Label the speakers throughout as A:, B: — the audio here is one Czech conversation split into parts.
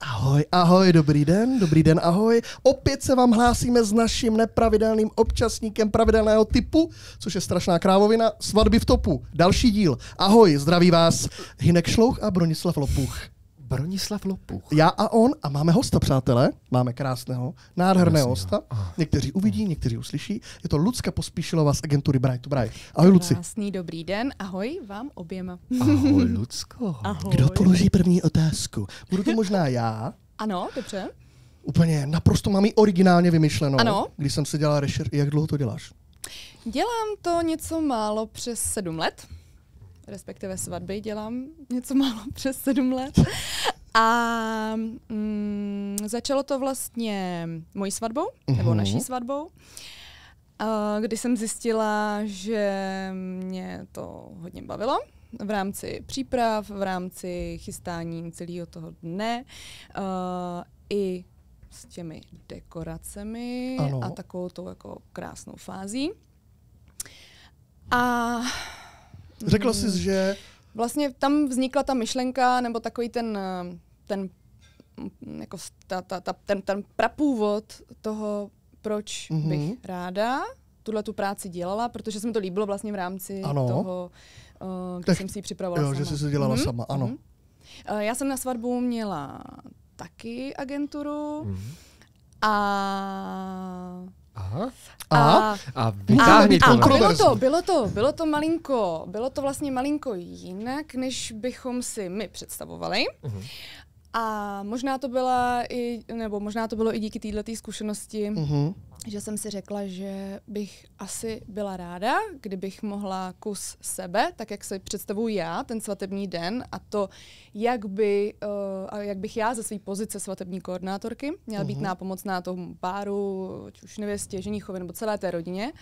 A: Ahoj, ahoj, dobrý den, ahoj. Opět se vám hlásíme s naším nepravidelným občasníkem pravidelného typu, což je strašná krávovina, svatby v topu. Další díl. Ahoj, zdraví vás Hynek Šlouch a Bronislav Lopuch.
B: Bronislav Lopuch.
A: Já a on a máme hosta, přátelé. Máme krásného, nádherného hosta. Někteří uvidí, někteří uslyší. Je to Lucka Pospíšilová z agentury Bright to Bright. Ahoj, Luci.
C: Krásný dobrý den. Ahoj vám oběma.
B: Ahoj, Lucko.
C: Ahoj.
A: Kdo položí první otázku? Budu to možná já.
C: Ano, dobře.
A: Úplně naprosto mám ji originálně vymyšlenou.
C: Ano.
A: Když jsem si dělal jak dlouho to děláš?
C: Dělám to něco málo přes 7 let. Respektive svatby dělám něco málo přes 7 let. A začalo to vlastně mojí svatbou, nebo naší svatbou, kdy jsem zjistila, že mě to hodně bavilo v rámci příprav, v rámci chystání celého toho dne, i s těmi dekoracemi a takovou tou jako krásnou fází. A
A: řekla jsi, že
C: vlastně tam vznikla ta myšlenka, nebo takový ten prapůvod toho, proč bych ráda tu práci dělala, protože se mi to líbilo vlastně v rámci toho, když jsem si ji připravovala sama.
A: Že jsi se dělala sama, ano.
C: Já jsem na svatbu měla taky agenturu
B: A vytáhni to.
C: Bylo to vlastně malinko jinak, než bychom si my představovali. A možná to bylo i díky této zkušenosti, že jsem si řekla, že bych asi byla ráda, kdybych mohla kus sebe, tak jak si představuji já, ten svatební den a to, jak bych já ze své pozice svatební koordinátorky měla být nápomocná tomu páru, ať už nevěstě, ženíchovi nebo celé té rodině.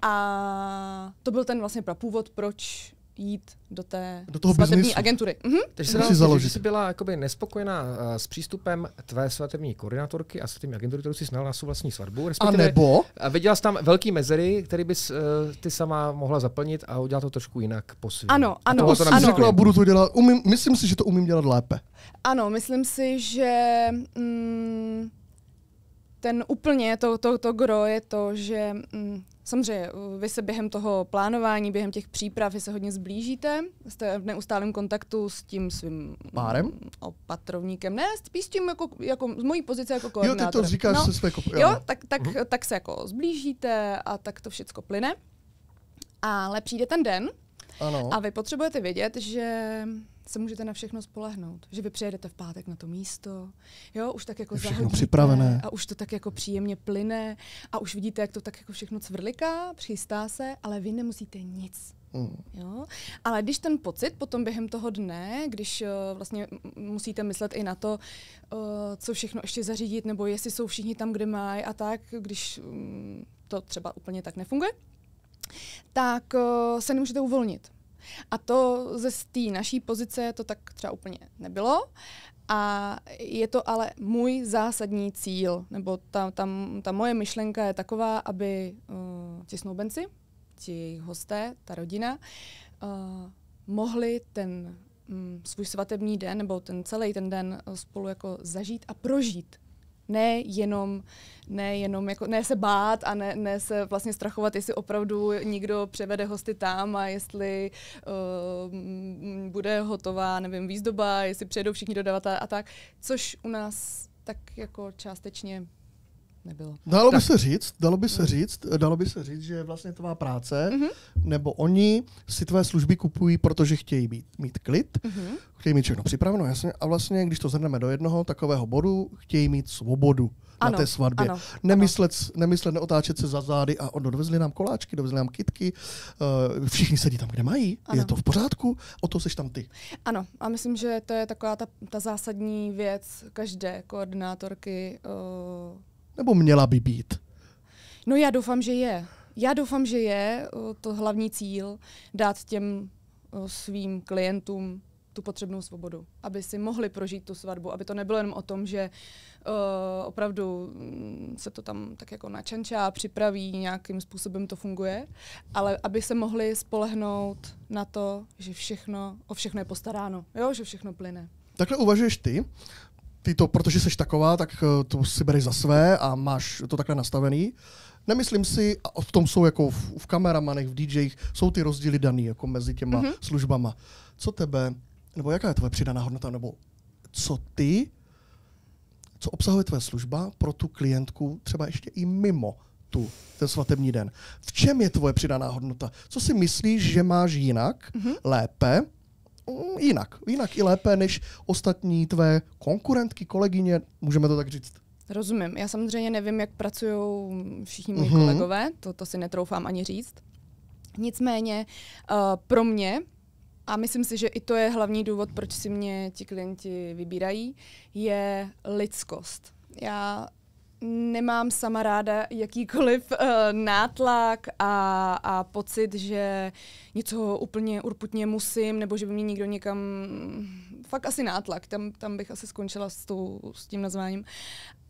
C: A to byl ten vlastně prapůvod, proč jít do toho svatební businessu. Agentury.
B: Takže se dalo říct, že jsi byla jakoby nespokojená s přístupem tvé svatební koordinátorky a svatební agentury, kterou jsi znala na svou vlastní svatbu.
A: A nebo?
B: Viděla jsi tam velký mezery, který bys ty sama mohla zaplnit a udělat to trošku jinak po svým.
C: Ano.
A: Řekla, budu to dělat. Myslím si, že to umím dělat lépe.
C: Ano, myslím si, že to gro je to, že samozřejmě vy se během toho plánování, během těch příprav, vy se hodně zblížíte, jste v neustálém kontaktu s tím svým
A: párem?
C: Opatrovníkem, ne, spíš s tím jako z mojí pozice jako koordinátor.
A: Jo, ty to říkáš se své
C: tak se jako zblížíte a tak to všecko plyne. Ale přijde ten den a vy potřebujete vědět, že se můžete na všechno spolehnout. Že vy přijedete v pátek na to místo, jo, už tak jako
A: všechno připravené.
C: A už to tak jako příjemně plyne a už vidíte, jak to tak jako všechno cvrliká, přistá se, ale vy nemusíte nic. Jo? Ale když ten pocit potom během toho dne, když vlastně musíte myslet i na to, co všechno ještě zařídit, nebo jestli jsou všichni tam, kde mají a tak, když to třeba úplně tak nefunguje, tak se nemůžete uvolnit. A to ze té naší pozice to tak třeba úplně nebylo. A je to ale můj zásadní cíl, nebo ta moje myšlenka je taková, aby ti snoubenci, ti hosté, ta rodina, mohli ten svůj svatební den, nebo celý ten den spolu jako zažít a prožít. Ne jenom jako, ne se bát a ne se vlastně strachovat, jestli opravdu někdo převede hosty tam a jestli bude hotová, nevím, výzdoba, jestli přijedou všichni dodavatelé a tak, což u nás tak jako částečně nebylo.
A: Dalo by se říct, že vlastně tvá práce, nebo oni si tvé služby kupují, protože chtějí mít klid, chtějí mít všechno připraveno, jasně, a vlastně, když to zhrneme do jednoho takového bodu, chtějí mít svobodu na té svatbě. Nemyslet, neotáčet se za zády a dovezli nám koláčky, dovezli nám kytky, všichni sedí tam, kde mají, je to v pořádku, o to seš tam ty.
C: Ano, a myslím, že to je taková ta zásadní věc každé koordinátorky.
A: Nebo měla by být?
C: No já doufám, že je to hlavní cíl, dát těm svým klientům tu potřebnou svobodu, aby si mohli prožít tu svatbu, aby to nebylo jenom o tom, že opravdu se to tam tak jako načančá, připraví, nějakým způsobem to funguje, ale aby se mohli spolehnout na to, že o všechno je postaráno, jo? Že všechno plyne.
A: Takhle uvažuješ ty to, protože jsi taková, tak to si bereš za své a máš to takhle nastavený. Nemyslím si, a v tom jsou jako v kameramanech, v DJích, jsou ty rozdíly daný jako mezi těma službama. Co tebe, nebo jaká je tvoje přidaná hodnota, nebo co obsahuje tvoje služba pro tu klientku třeba ještě i mimo ten svatební den? V čem je tvoje přidaná hodnota? Co si myslíš, že máš jinak, lépe, jinak i lépe než ostatní tvé konkurentky, kolegyně, můžeme to tak říct?
C: Rozumím. Já samozřejmě nevím, jak pracují všichni moji kolegové, to si netroufám ani říct. Nicméně pro mě, a myslím si, že i to je hlavní důvod, proč si mě ti klienti vybírají, je lidskost. Já nemám sama ráda jakýkoliv nátlak a pocit, že něco úplně urputně musím, nebo že by mě někdo někam... Fakt asi nátlak, tam bych asi skončila s tím nazváním.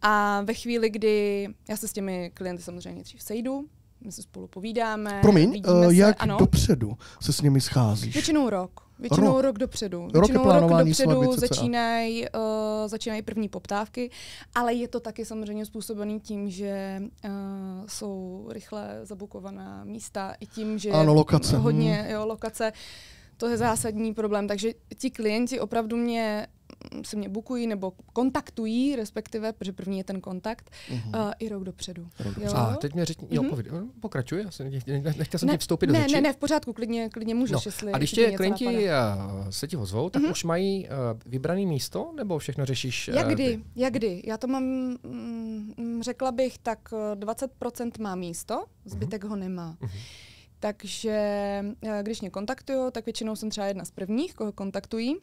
C: A ve chvíli, kdy já se s těmi klienty samozřejmě dřív sejdu, my se spolu povídáme.
A: Promiň, jak dopředu se s nimi scházíš?
C: Většinou rok dopředu.
A: Rok
C: dopředu začínají první poptávky, ale je to taky samozřejmě způsobený tím, že jsou rychle zabukovaná místa i tím, že
A: lokace.
C: Hodně lokace. To je zásadní problém, takže ti klienti opravdu se mě bukují nebo kontaktují, respektive, protože první je ten kontakt, i rok dopředu.
B: A teď mě řekni, pokračuj, já nechtěl jsem ti vstoupit do řeči.
C: Ne, v pořádku, klidně můžeš, jestli
B: a když tě klienti se ti ozvou, tak už mají vybrané místo, nebo všechno řešíš?
C: Jak kdy? Já to mám, řekla bych, tak 20% má místo, zbytek ho nemá. Takže když mě kontaktují, tak většinou jsem třeba jedna z prvních, koho kontaktují.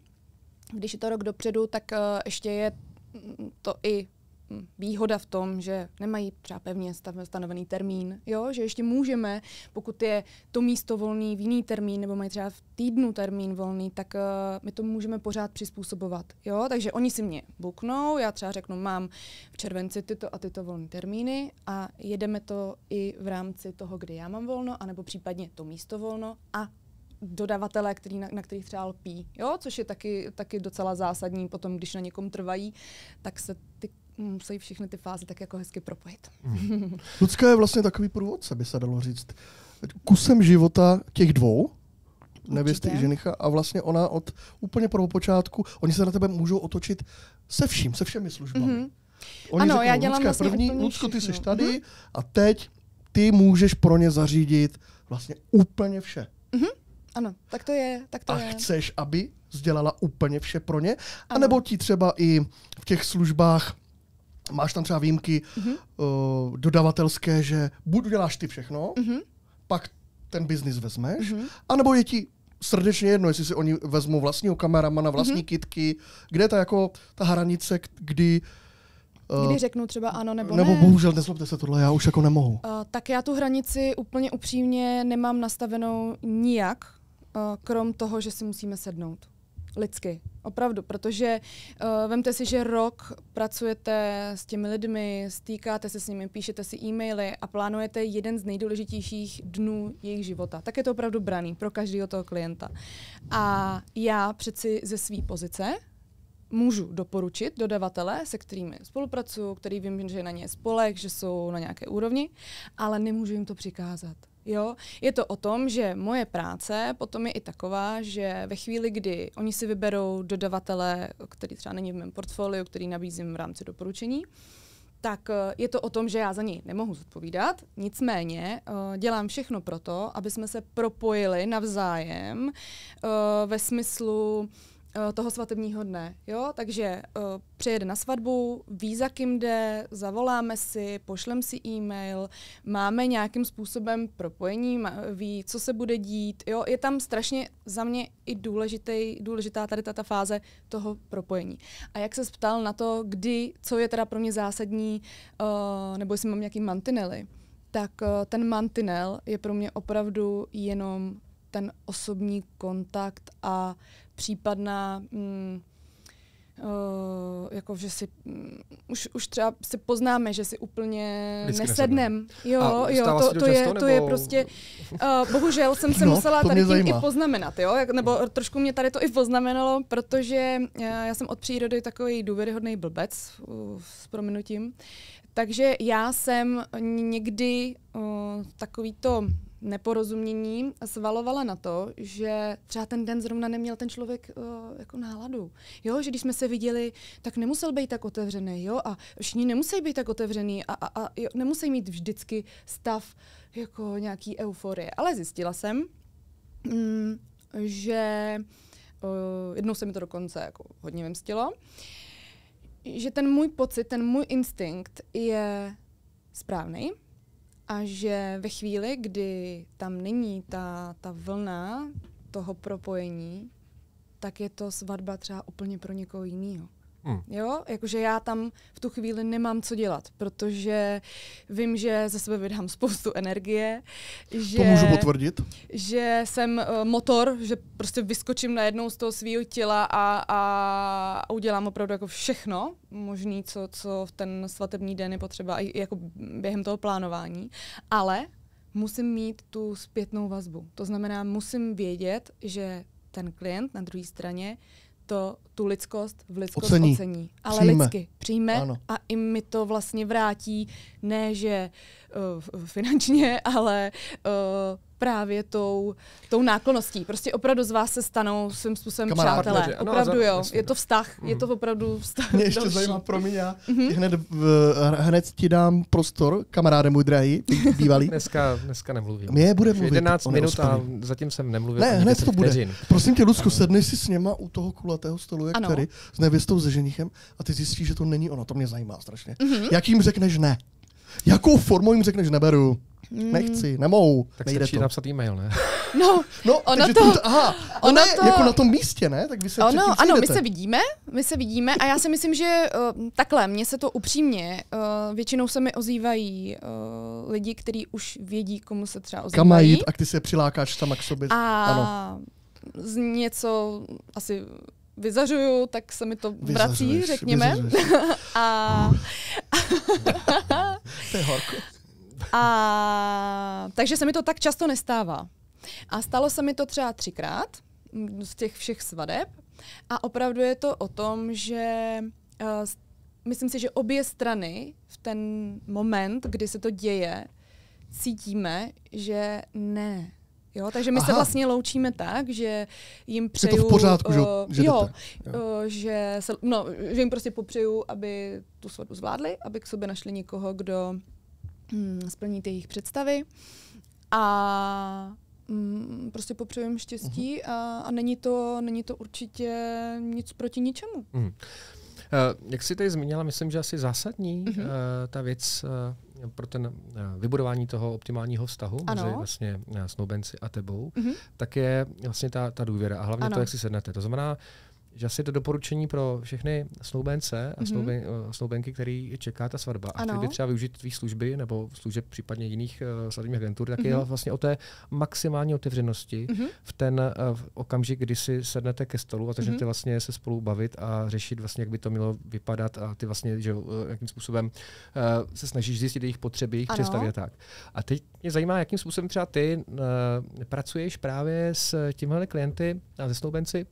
C: Když je to rok dopředu, tak ještě je to i výhoda v tom, že nemají třeba pevně stanovený termín, jo? Že ještě můžeme, pokud je to místo volný v jiný termín, nebo mají třeba v týdnu termín volný, tak my to můžeme pořád přizpůsobovat. Jo? Takže oni si mě booknou, já třeba řeknu, mám v červenci tyto a tyto volné termíny a jedeme to i v rámci toho, kdy já mám volno, anebo případně to místo volno a dodavatele, na kterých třeba lpí, jo? Což je taky docela zásadní potom, když na někom trvají, tak se musí všechny ty fáze tak jako hezky propojit.
A: Lucka je vlastně takový průvodce, by se dalo říct. Kusem života těch dvou, nevěsty i ženicha, a vlastně ona od úplně prvopočátku, oni se na tebe můžou otočit se všemi službami. Oni řeknou,
C: já dělám
A: Lucka
C: vlastně
A: první, Lucko, ty jsi tady a teď ty můžeš pro ně zařídit vlastně úplně vše.
C: Ano, tak to je.
A: A chceš, aby dělala úplně vše pro ně? A nebo ti třeba i v těch službách máš tam třeba výjimky dodavatelské, že buď děláš ty všechno, pak ten biznis vezmeš, anebo je ti srdečně jedno, jestli si oni vezmou vlastního kameramana, vlastní kitky, kde je ta hranice, kdy
C: řeknu třeba ano nebo ne.
A: Nebo bohužel, nezlobte se tohle, já už jako nemohu.
C: Tak já tu hranici úplně upřímně nemám nastavenou nijak, krom toho, že si musíme sednout. Lidsky. Opravdu, protože vemte si, že rok pracujete s těmi lidmi, stýkáte se s nimi, píšete si e-maily a plánujete jeden z nejdůležitějších dnů jejich života. Tak je to opravdu braný pro každého toho klienta. A já přeci ze své pozice můžu doporučit dodavatele, se kterými spolupracuju, který vím, že na ně je spolek, že jsou na nějaké úrovni, ale nemůžu jim to přikázat. Jo? Je to o tom, že moje práce potom je i taková, že ve chvíli, kdy oni si vyberou dodavatele, který třeba není v mém portfoliu, který nabízím v rámci doporučení, tak je to o tom, že já za něj nemohu zodpovídat, nicméně dělám všechno pro to, aby jsme se propojili navzájem ve smyslu toho svatebního dne. Jo? Takže přijede na svatbu, ví, za kým jde, zavoláme si, pošlem si e-mail, máme nějakým způsobem propojení, ví, co se bude dít. Jo? Je tam strašně za mě i důležitá tady ta fáze toho propojení. A jak se ptal na to, co je teda pro mě zásadní, nebo jestli mám nějaký mantinely, tak ten mantinel je pro mě opravdu jenom ten osobní kontakt a případná jako, že si už třeba si poznáme, že si úplně nesednem. Jo, to je prostě bohužel jsem se musela tady tím i poznamenat, jo? Nebo trošku mě tady to i poznamenalo, protože já jsem od přírody takový důvěryhodný blbec s prominutím. Takže já jsem někdy takovýto neporozumění svalovala na to, že třeba ten den zrovna neměl ten člověk jako náladu. Jo, že když jsme se viděli, tak nemusel být tak otevřený, jo, a všichni nemusí být tak otevřený a nemusí mít vždycky stav jako nějaký euforie. Ale zjistila jsem, že jednou se mi to dokonce jako hodně vymstilo, že ten můj pocit, ten můj instinkt je správný a že ve chvíli, kdy tam není ta vlna toho propojení, tak je to svatba třeba úplně pro někoho jiného. Jo, jakože já tam v tu chvíli nemám co dělat, protože vím, že ze sebe vydám spoustu energie. Že,
A: to můžu potvrdit.
C: Že jsem motor, že prostě vyskočím najednou z toho svého těla a udělám opravdu jako všechno možný, co v ten svatební den je potřeba, i jako během toho plánování. Ale musím mít tu zpětnou vazbu. To znamená, musím vědět, že ten klient na druhé straně tu lidskost v lidskost ocení. Ale lidsky přijme a i mi to vlastně vrátí, ne že finančně, ale právě tou náklonností. Prostě opravdu z vás se stanou svým způsobem přátelé. Opravdu jo, jasně, je to vztah, je to opravdu vztah.
A: Mě ještě zajímá, promiň, já hned ti dám prostor, kamaráde můj drahý, bývalý.
B: Dneska nemluvím.
A: Mě bude mluvit.
B: 11 minut a zatím jsem nemluvil.
A: Ne, hned to bude. Vteřin. Prosím tě, Lucko, sedni si s něma u toho kulatého stolu, jak tady, s nevěstou, se ženichem a ty zjistíš, že to není ono. To mě zajímá strašně. Jak jim řekneš ne? Jakou formou jim řekneš neberu? Nechci, nemohu.
B: Tak stačí napsat e-mail, ne?
C: No ono to...
A: jako na tom místě, ne? Tak vy se
C: ano, my se vidíme a já si myslím, že takhle, mně se to upřímně, většinou se mi ozývají lidi, kteří už vědí, komu se třeba ozývají.
A: Kam má jít a ty se přilákáš sama k sobě.
C: A z něco asi vyzařuju, tak se mi to vrací, řekněme.
A: To je horko.
C: Takže se mi to tak často nestává. A stalo se mi to třeba 3krát z těch všech svadeb. A opravdu je to o tom, že myslím si, že obě strany v ten moment, kdy se to děje, cítíme, že ne. Jo, takže my se vlastně loučíme tak, že jim přeju...
A: Je to v pořádku, že
C: že jim prostě popřeju, aby tu svatbu zvládli, aby k sobě našli někoho, kdo splní ty jejich představy a prostě popřeju jim štěstí a není to určitě nic proti ničemu.
B: Jak jsi tady zmínila, myslím, že asi zásadní ta věc pro ten vybudování toho optimálního vztahu mezi vlastně snoubenci a tebou, tak je vlastně ta důvěra a hlavně to, jak si sednete. To znamená, že asi to doporučení pro všechny snoubence a snoubenky, který čeká ta svatba a chtěli by třeba využít tvých služby nebo služeb případně jiných svatebních agentur, tak je vlastně o té maximální otevřenosti v ten okamžik, kdy si sednete ke stolu a začnete vlastně se spolu bavit a řešit vlastně, jak by to mělo vypadat a ty vlastně, že jakým způsobem se snažíš zjistit jejich potřeby, jejich představy a tak. A teď mě zajímá, jakým způsobem třeba ty pracuješ právě s těmhle klienty a se snoubenci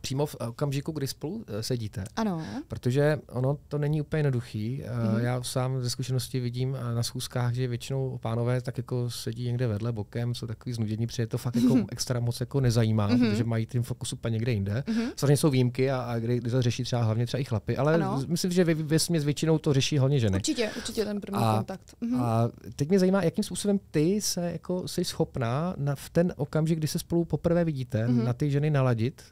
B: přímo v okamžiku, kdy spolu sedíte.
C: Ano.
B: Protože ono to není úplně jednoduchý. Já sám ze zkušenosti vidím na schůzkách, že většinou pánové tak jako sedí někde vedle bokem, jsou takový znudění, protože to fakt jako extra moc jako nezajímá, protože mají ten fokus úplně někde jinde. Samozřejmě jsou výjimky a kdy to řeší třeba hlavně třeba i chlapy, ale myslím, že ve většinou to řeší hlavně ženy.
C: Určitě ten první kontakt.
B: A teď mě zajímá, jakým způsobem ty jsi schopná v ten okamžik, kdy se spolu poprvé vidíte, na ty ženy naladit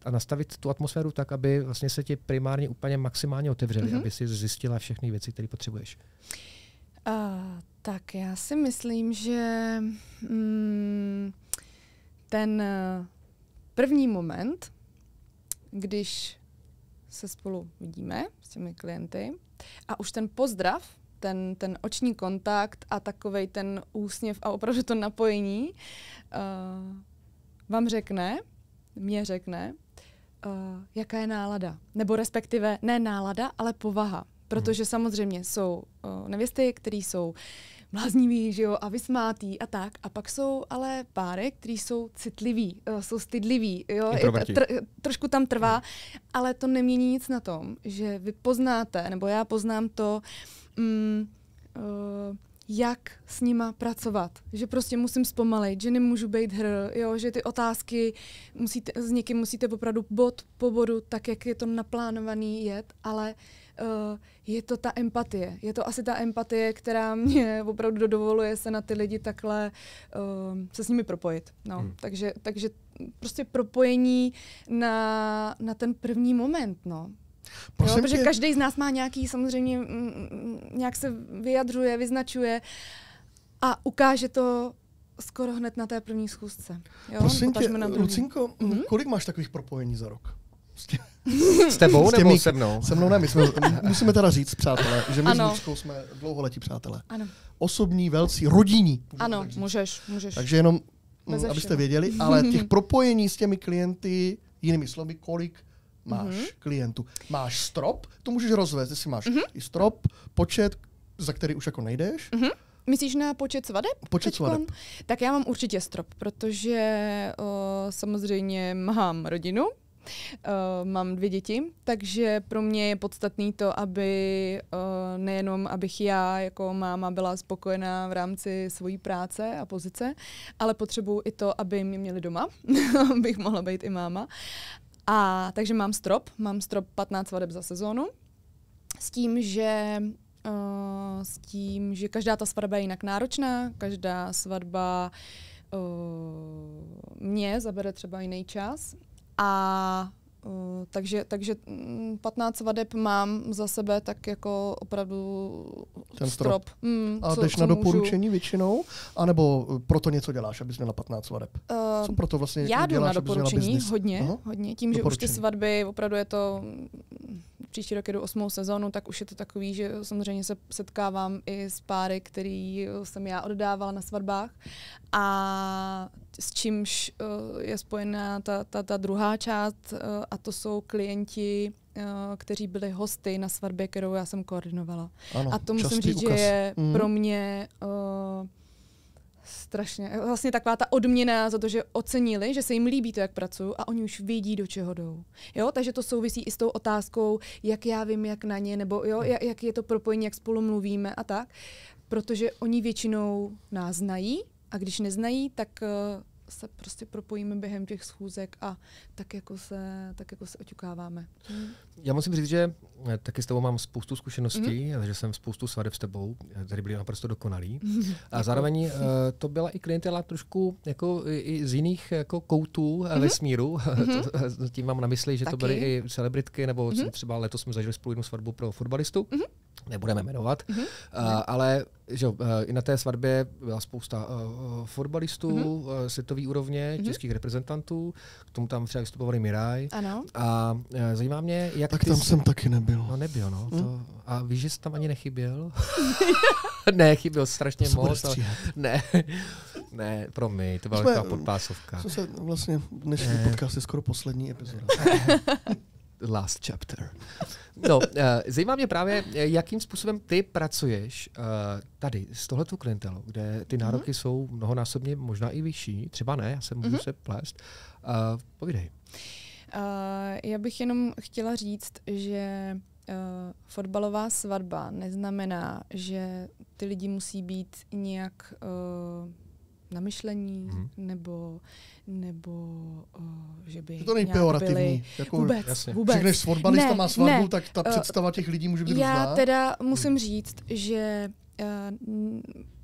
B: a nastavit tu atmosféru tak, aby vlastně se ti primárně úplně maximálně otevřeli, aby si zjistila všechny věci, které potřebuješ.
C: Tak já si myslím, že ten první moment, když se spolu vidíme s těmi klienty a už ten pozdrav, ten oční kontakt a takovej ten úsměv a opravdu to napojení mě řekne, jaká je nálada. Nebo respektive ne nálada, ale povaha. Protože samozřejmě jsou nevěsty, které jsou bláznivý, že jo, a vysmátý a tak. A pak jsou ale páry, který jsou citliví, jsou stydliví, jo, trošku tam trvá, ale to nemění nic na tom, že vy poznáte, nebo já poznám to, jak s nima pracovat. Že prostě musím zpomalit, že nemůžu být jo, že ty otázky s někým musíte opravdu bod po bodu, tak jak je to naplánovaný jet, ale je to ta empatie. Je to asi ta empatie, která mě opravdu dovoluje se na ty lidi takhle se s nimi propojit. No. Takže prostě propojení na ten první moment. No. Jo, protože každý z nás má nějaký, samozřejmě nějak se vyjadřuje, vyznačuje a ukáže to skoro hned na té první schůzce. Jo?
A: Prosím tě, Lucinko, kolik máš takových propojení za rok?
B: S tebou nebo se mnou?
A: Se mnou ne, musíme teda říct, přátelé, že my s Luckou jsme dlouholetí přátelé.
C: Ano.
A: Osobní, velcí, rodinní.
C: Ano, můžeš.
A: Takže jenom, abyste věděli, ale těch propojení s těmi klienty, jinými slovy, kolik máš klientů. Máš strop, to můžeš rozvést, jestli máš i strop, počet, za který už jako nejdeš.
C: Myslíš na počet svadeb?
A: Počet svadeb.
C: Tak já mám určitě strop, protože samozřejmě mám rodinu, mám 2 děti, takže pro mě je podstatný to, aby nejenom abych já jako máma byla spokojená v rámci svojí práce a pozice, ale potřebuji i to, aby mě měli doma, abych mohla být i máma. A takže mám strop 15 svadeb za sezónu, s tím, že každá ta svatba je jinak náročná, každá svatba mě zabere třeba jiný čas. A takže 15 svadeb mám za sebe tak jako opravdu
A: ten strop. A jdeš na doporučení většinou? A nebo proto něco děláš, abys měla 15 svadeb? Co proto vlastně
C: já jdu
A: děláš,
C: na doporučení hodně. Tím, že už ty svatby, opravdu je to, příští rok jedu 8. sezónu, tak už je to takový, že samozřejmě se setkávám i s páry, který jsem já oddávala na svatbách. A s čímž je spojená ta druhá část, a to jsou klienti, kteří byli hosty na svatbě, kterou já jsem koordinovala.
A: Ano,
C: a to musím říct, že je pro mě strašně, vlastně taková ta odměna za to, že ocenili, že se jim líbí to, jak pracuju a oni už vědí, do čeho jdou. Jo? Takže to souvisí i s tou otázkou, jak já vím, jak na ně, nebo jo, jak je to propojení, jak spolu mluvíme a tak. Protože oni většinou nás znají a když neznají, tak se prostě propojíme během těch schůzek a tak jako se oťukáváme.
B: Já musím říct, že taky s tebou mám spoustu zkušeností, že jsem spoustu svadeb s tebou, tady byly naprosto dokonalý. A zároveň to byla i klientela trošku jako i z jiných jako koutů vesmíru. Tím mám na mysli, že taky. To byly i celebritky, nebo třeba letos jsme zažili spolu jednu svatbu pro fotbalistu. Nebudeme jmenovat, ale že, i na té svatbě byla spousta fotbalistů světové úrovně, českých reprezentantů, k tomu tam třeba vystupovali Miraj.
C: Ano.
B: A zajímá mě, jak
A: tak tam jsem taky nebyl.
B: No nebyl, no. A víš, že jsi tam ani nechyběl? Ne, chyběl strašně moc. Ale... Ne, promiň, to byla taková podpásovka.
A: Vlastně dnešní podcast je skoro poslední epizoda.
B: Last chapter. No, zajímá mě právě, jakým způsobem ty pracuješ tady s tohletou klientelou, kde ty nároky jsou mnohonásobně možná i vyšší, třeba ne, já se můžu se plést. Povídej.
C: Já bych jenom chtěla říct, že fotbalová svatba neznamená, že ty lidi musí být nějak namyšlení, nebo že by
A: to není pejorativní.
C: Jako vůbec.
A: Řekneš fotbalista má svatbu, tak ta představa těch lidí může být různá.
C: Já teda musím říct, že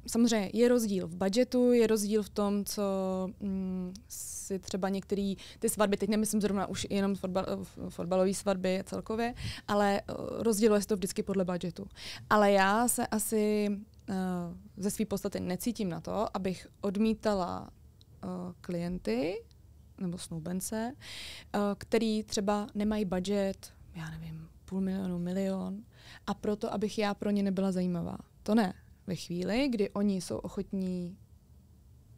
C: samozřejmě je rozdíl v budgetu, je rozdíl v tom, co si třeba některé ty svatby, teď nemyslím zrovna už jenom fotbalové svatby celkově, ale rozděluje se to vždycky podle budgetu. Ale já se asi ze své podstaty necítím na to, abych odmítala klienty nebo snoubence, který třeba nemají budget, já nevím, 500 000, 1 000 000, a proto, abych já pro ně nebyla zajímavá. To ne. Ve chvíli, kdy oni jsou ochotní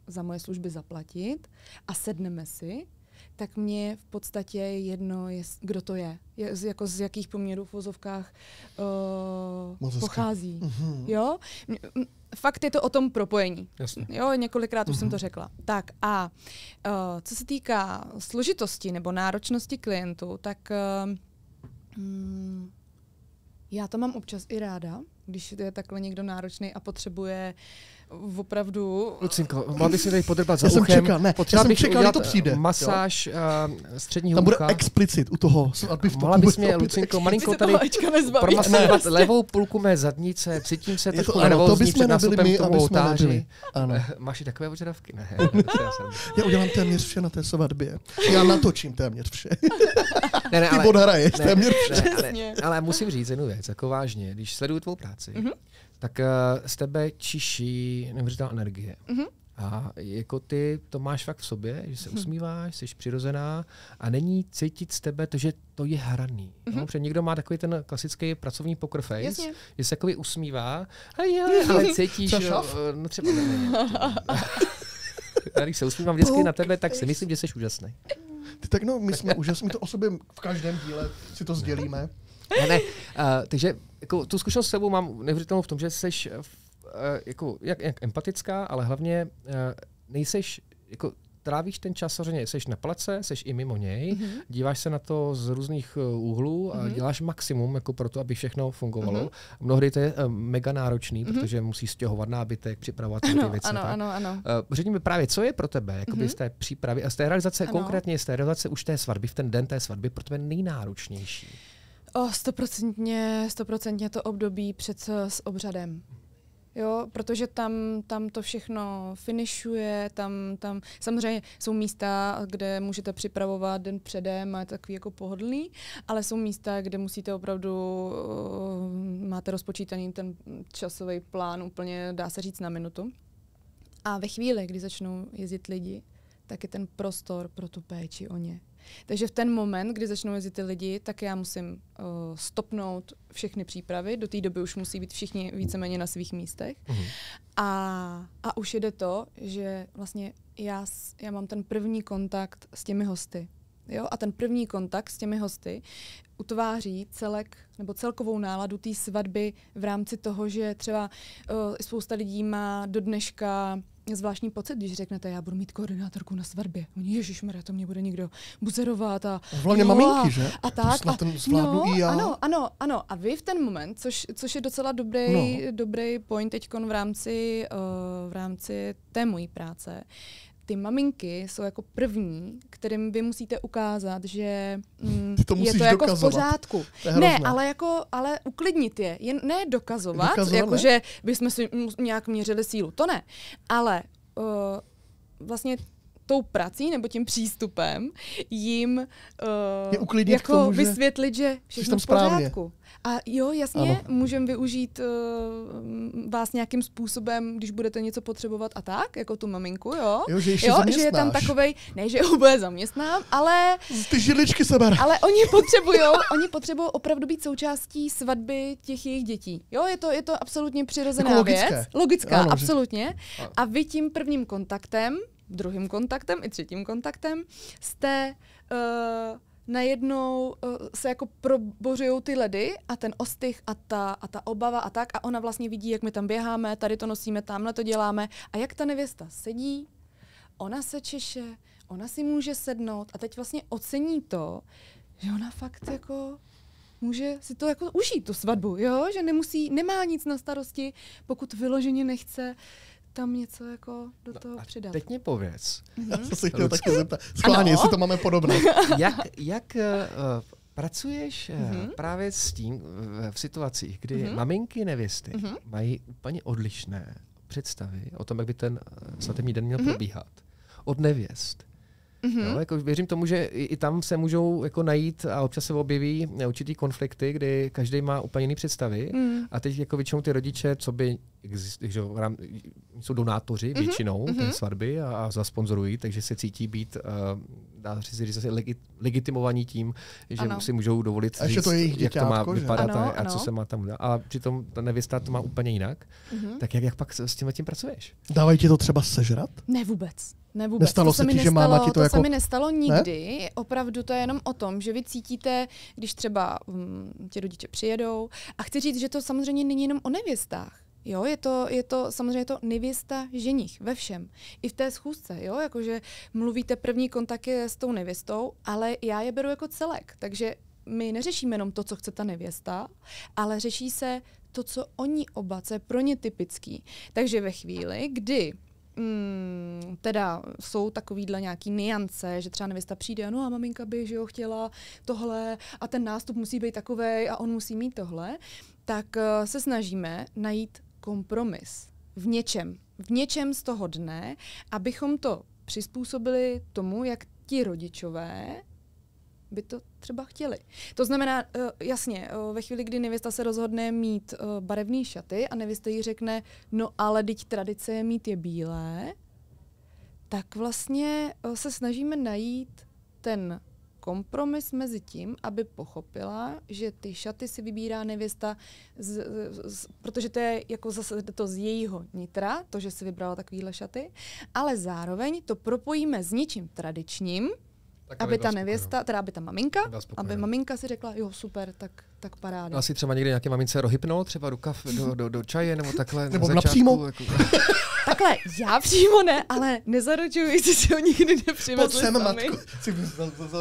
C: za moje služby zaplatit a sedneme si, tak mě v podstatě jedno, kdo to je. Jako z jakých poměrů v vozovkách pochází. Jo? Fakt je to o tom propojení.
B: Jasně.
C: Jo, několikrát už jsem to řekla. Tak a co se týká složitosti nebo náročnosti klientů, tak já to mám občas i ráda, když je takhle někdo náročný a potřebuje opravdu...
B: Lucinko, mohla bys mi tady podrbat za
A: uchem.
B: Já jsem
A: čekal, že to přijde.
B: Masáž středního
A: ucha.
B: ucha.
A: Tam bude explicit u toho.
B: Mohla bys mě, Lucinko, malinko tady promasírovat levou půlku mé zadnice, cítím se trošku nervózní před nástupem k tomu oltáři. Máš i takové požadavky? Ne.
A: Já udělám téměř vše na té svatbě. Já natočím téměř vše.
B: Ty
A: odhraješ téměř vše.
B: Ale musím říct jednu věc, jako vážně, když sleduju tvou práci, tak z tebe čiší neuvěřitelná energie. A jako ty to máš fakt v sobě, že se usmíváš, jsi přirozená a není cítit z tebe to, že to je hraný. No, protože někdo má takový ten klasický pracovní poker face, že se takový usmívá, ale cítíš, no třeba a když se usmívám vždycky na tebe, tak si myslím, že jsi úžasný.
A: Tak no, my jsme úžasní, my to o sobě v každém díle si to sdělíme.
B: Ne. Takže jako, tu zkušenost s sebou mám neuvěřitelnou v tom, že jsi jako, jak empatická, ale hlavně nejseš, jako, trávíš ten čas samozřejmě, jsi na place, jsi i mimo něj, díváš se na to z různých úhlů a děláš maximum jako pro to, aby všechno fungovalo. Mnohdy to je mega náročný, protože musíš stěhovat nábytek, připravovat ty věci.
C: Ano.
A: Řekni
B: mi právě, co je pro tebe jakoby z té přípravy a z té realizace, konkrétně z té realizace už té svatby, v ten den té svatby, pro tebe nejnáročnější?
C: 100% to období před s obřadem. Jo, protože tam to všechno finišuje, tam samozřejmě jsou místa, kde můžete připravovat den předem a je takový jako pohodlný, ale jsou místa, kde musíte opravdu, máte rozpočítaný ten časový plán úplně, dá se říct, na minutu. A ve chvíli, kdy začnou jezdit lidi, tak je ten prostor pro tu péči o ně. Takže v ten moment, kdy začnou jezdit ty lidi, tak já musím stopnout všechny přípravy. Do té doby už musí být všichni víceméně na svých místech. A už jde to, že vlastně já mám ten první kontakt s těmi hosty. Jo? A ten první kontakt s těmi hosty utváří celkovou náladu té svatby v rámci toho, že třeba spousta lidí má do dneška zvláštní pocit, když řeknete, já budu mít koordinátorku na svatbě. Ježišmarja, to mě bude někdo buzerovat a
A: hlavně maminky, že?
C: A tak.
A: To zvládnu i já.
C: Ano. A vy v ten moment, což je docela dobrý point teďkon v rámci té mojí práce, ty maminky jsou jako první, kterým vy musíte ukázat, že je to jako v pořádku. Ne, ale uklidnit je. Ne dokazovat, jakože bychom si nějak měřili sílu. To ne. Ale vlastně tou prací nebo tím přístupem jim jako tomu, vysvětlit, že všechno v pořádku. A jo, jasně, můžeme využít vás nějakým způsobem, když budete něco potřebovat a tak, jako tu maminku, jo že je tam takovej, ne, že ho bude zaměstnám, ale
A: ty židličky seber.
C: Ale oni potřebují opravdu být součástí svatby těch jejich dětí. Jo, je to absolutně přirozená jako věc. Logická, absolutně. A vy tím prvním kontaktem, druhým kontaktem i třetím kontaktem jste najednou se jako probořujou ty ledy a ten ostych a ta obava a tak a ona vlastně vidí, jak my tam běháme, tady to nosíme, tamhle to děláme a jak ta nevěsta sedí, ona se češe, ona si může sednout a teď vlastně ocení to, že ona fakt jako může si to jako užít, tu svatbu, jo? Že nemá nic na starosti, pokud vyloženě nechce tam něco jako do toho přidat.
B: Teď mě pověz.
A: Já jsem si chtěl taky zeptat. Schválně, jestli to máme podobné.
B: Jak pracuješ právě s tím v situacích, kdy maminky nevěsty mají úplně odlišné představy o tom, jak by ten svatební den měl probíhat od nevěst. Jo, jako věřím tomu, že i tam se můžou jako najít a občas se objeví určitý konflikty, kdy každý má úplně jiné představy a teď jako většinou ty rodiče, co by jsou donátoři většinou té svatby a zasponzorují, takže se cítí být dá se říct legitimovaní tím, že si můžou dovolit
A: říct, to
B: jak to má vypadat a co se má tam udělat. A přitom ta nevěsta to má úplně jinak. Tak jak pak s tím pracuješ?
A: Dávají ti to třeba sežrat?
C: Ne, vůbec.
A: Nestalo se ti, že máma ti to jako...
C: se mi nestalo nikdy. Ne? Opravdu to je jenom o tom, že vy cítíte, když třeba ti rodiče přijedou. A chci říct, že to samozřejmě není jenom o nevěstách. Jo, je to samozřejmě to nevěsta ženich ve všem. I v té schůzce, jo, jakože mluvíte první kontakt s tou nevěstou, ale já je beru jako celek. Takže my neřešíme jenom to, co chce ta nevěsta, ale řeší se to, co oni oba, co je pro ně typický. Takže ve chvíli, kdy teda jsou takovýhle nějaký niance, že třeba nevěsta přijde, no a maminka by, že jo, chtěla tohle a ten nástup musí být takovej a on musí mít tohle, tak se snažíme najít kompromis v něčem z toho dne, abychom to přizpůsobili tomu, jak ti rodičové by to třeba chtěli. To znamená, jasně, ve chvíli, kdy nevěsta se rozhodne mít barevné šaty a nevěsta jí řekne, no ale teď tradice je mít je bílé, tak vlastně se snažíme najít ten kompromis mezi tím, aby pochopila, že ty šaty si vybírá nevěsta, protože to je jako zase to z jejího nitra, to, že si vybrala takovýhle šaty, ale zároveň to propojíme s něčím tradičním, tak aby ta nevěsta, teda aby ta maminka, aby maminka si řekla, jo, super, tak paráda.
B: Asi třeba někdy nějaké mamince rohypnul, třeba rukav do čaje, nebo takhle.
A: Nebo napřímo.
C: Jako... Takhle, já přímo ne, ale nezaručuju, jestli si ho nikdy nepřivezli sami.
A: Matko, si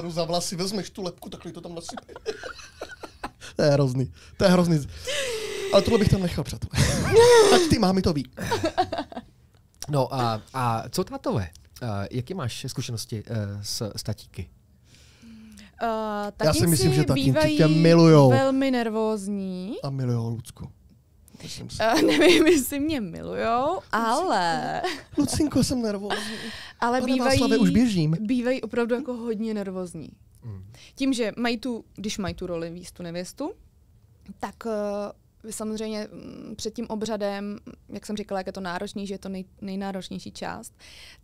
A: za vlasy vezmeš tu lepku, takhle to tam nasypej. To je hrozný. Ale tohle bych tam nechal, přátelé. Ať ty mámy to ví.
B: No a co tátové? Jaké máš zkušenosti s tatíky?
A: Já si myslím, že tatínci tě milujou.
C: Velmi nervózní.
A: A milujou Lucku.
C: Nevím, jestli mě milujou, ale...
A: Lucinko, jsem nervózní.
C: Ale
A: už běžím.
C: Bývají opravdu jako hodně nervózní. Tím, že když mají tu roli víc tu nevěstu, tak samozřejmě před tím obřadem, jak jsem říkala, jak je to náročný, že je to nejnáročnější část,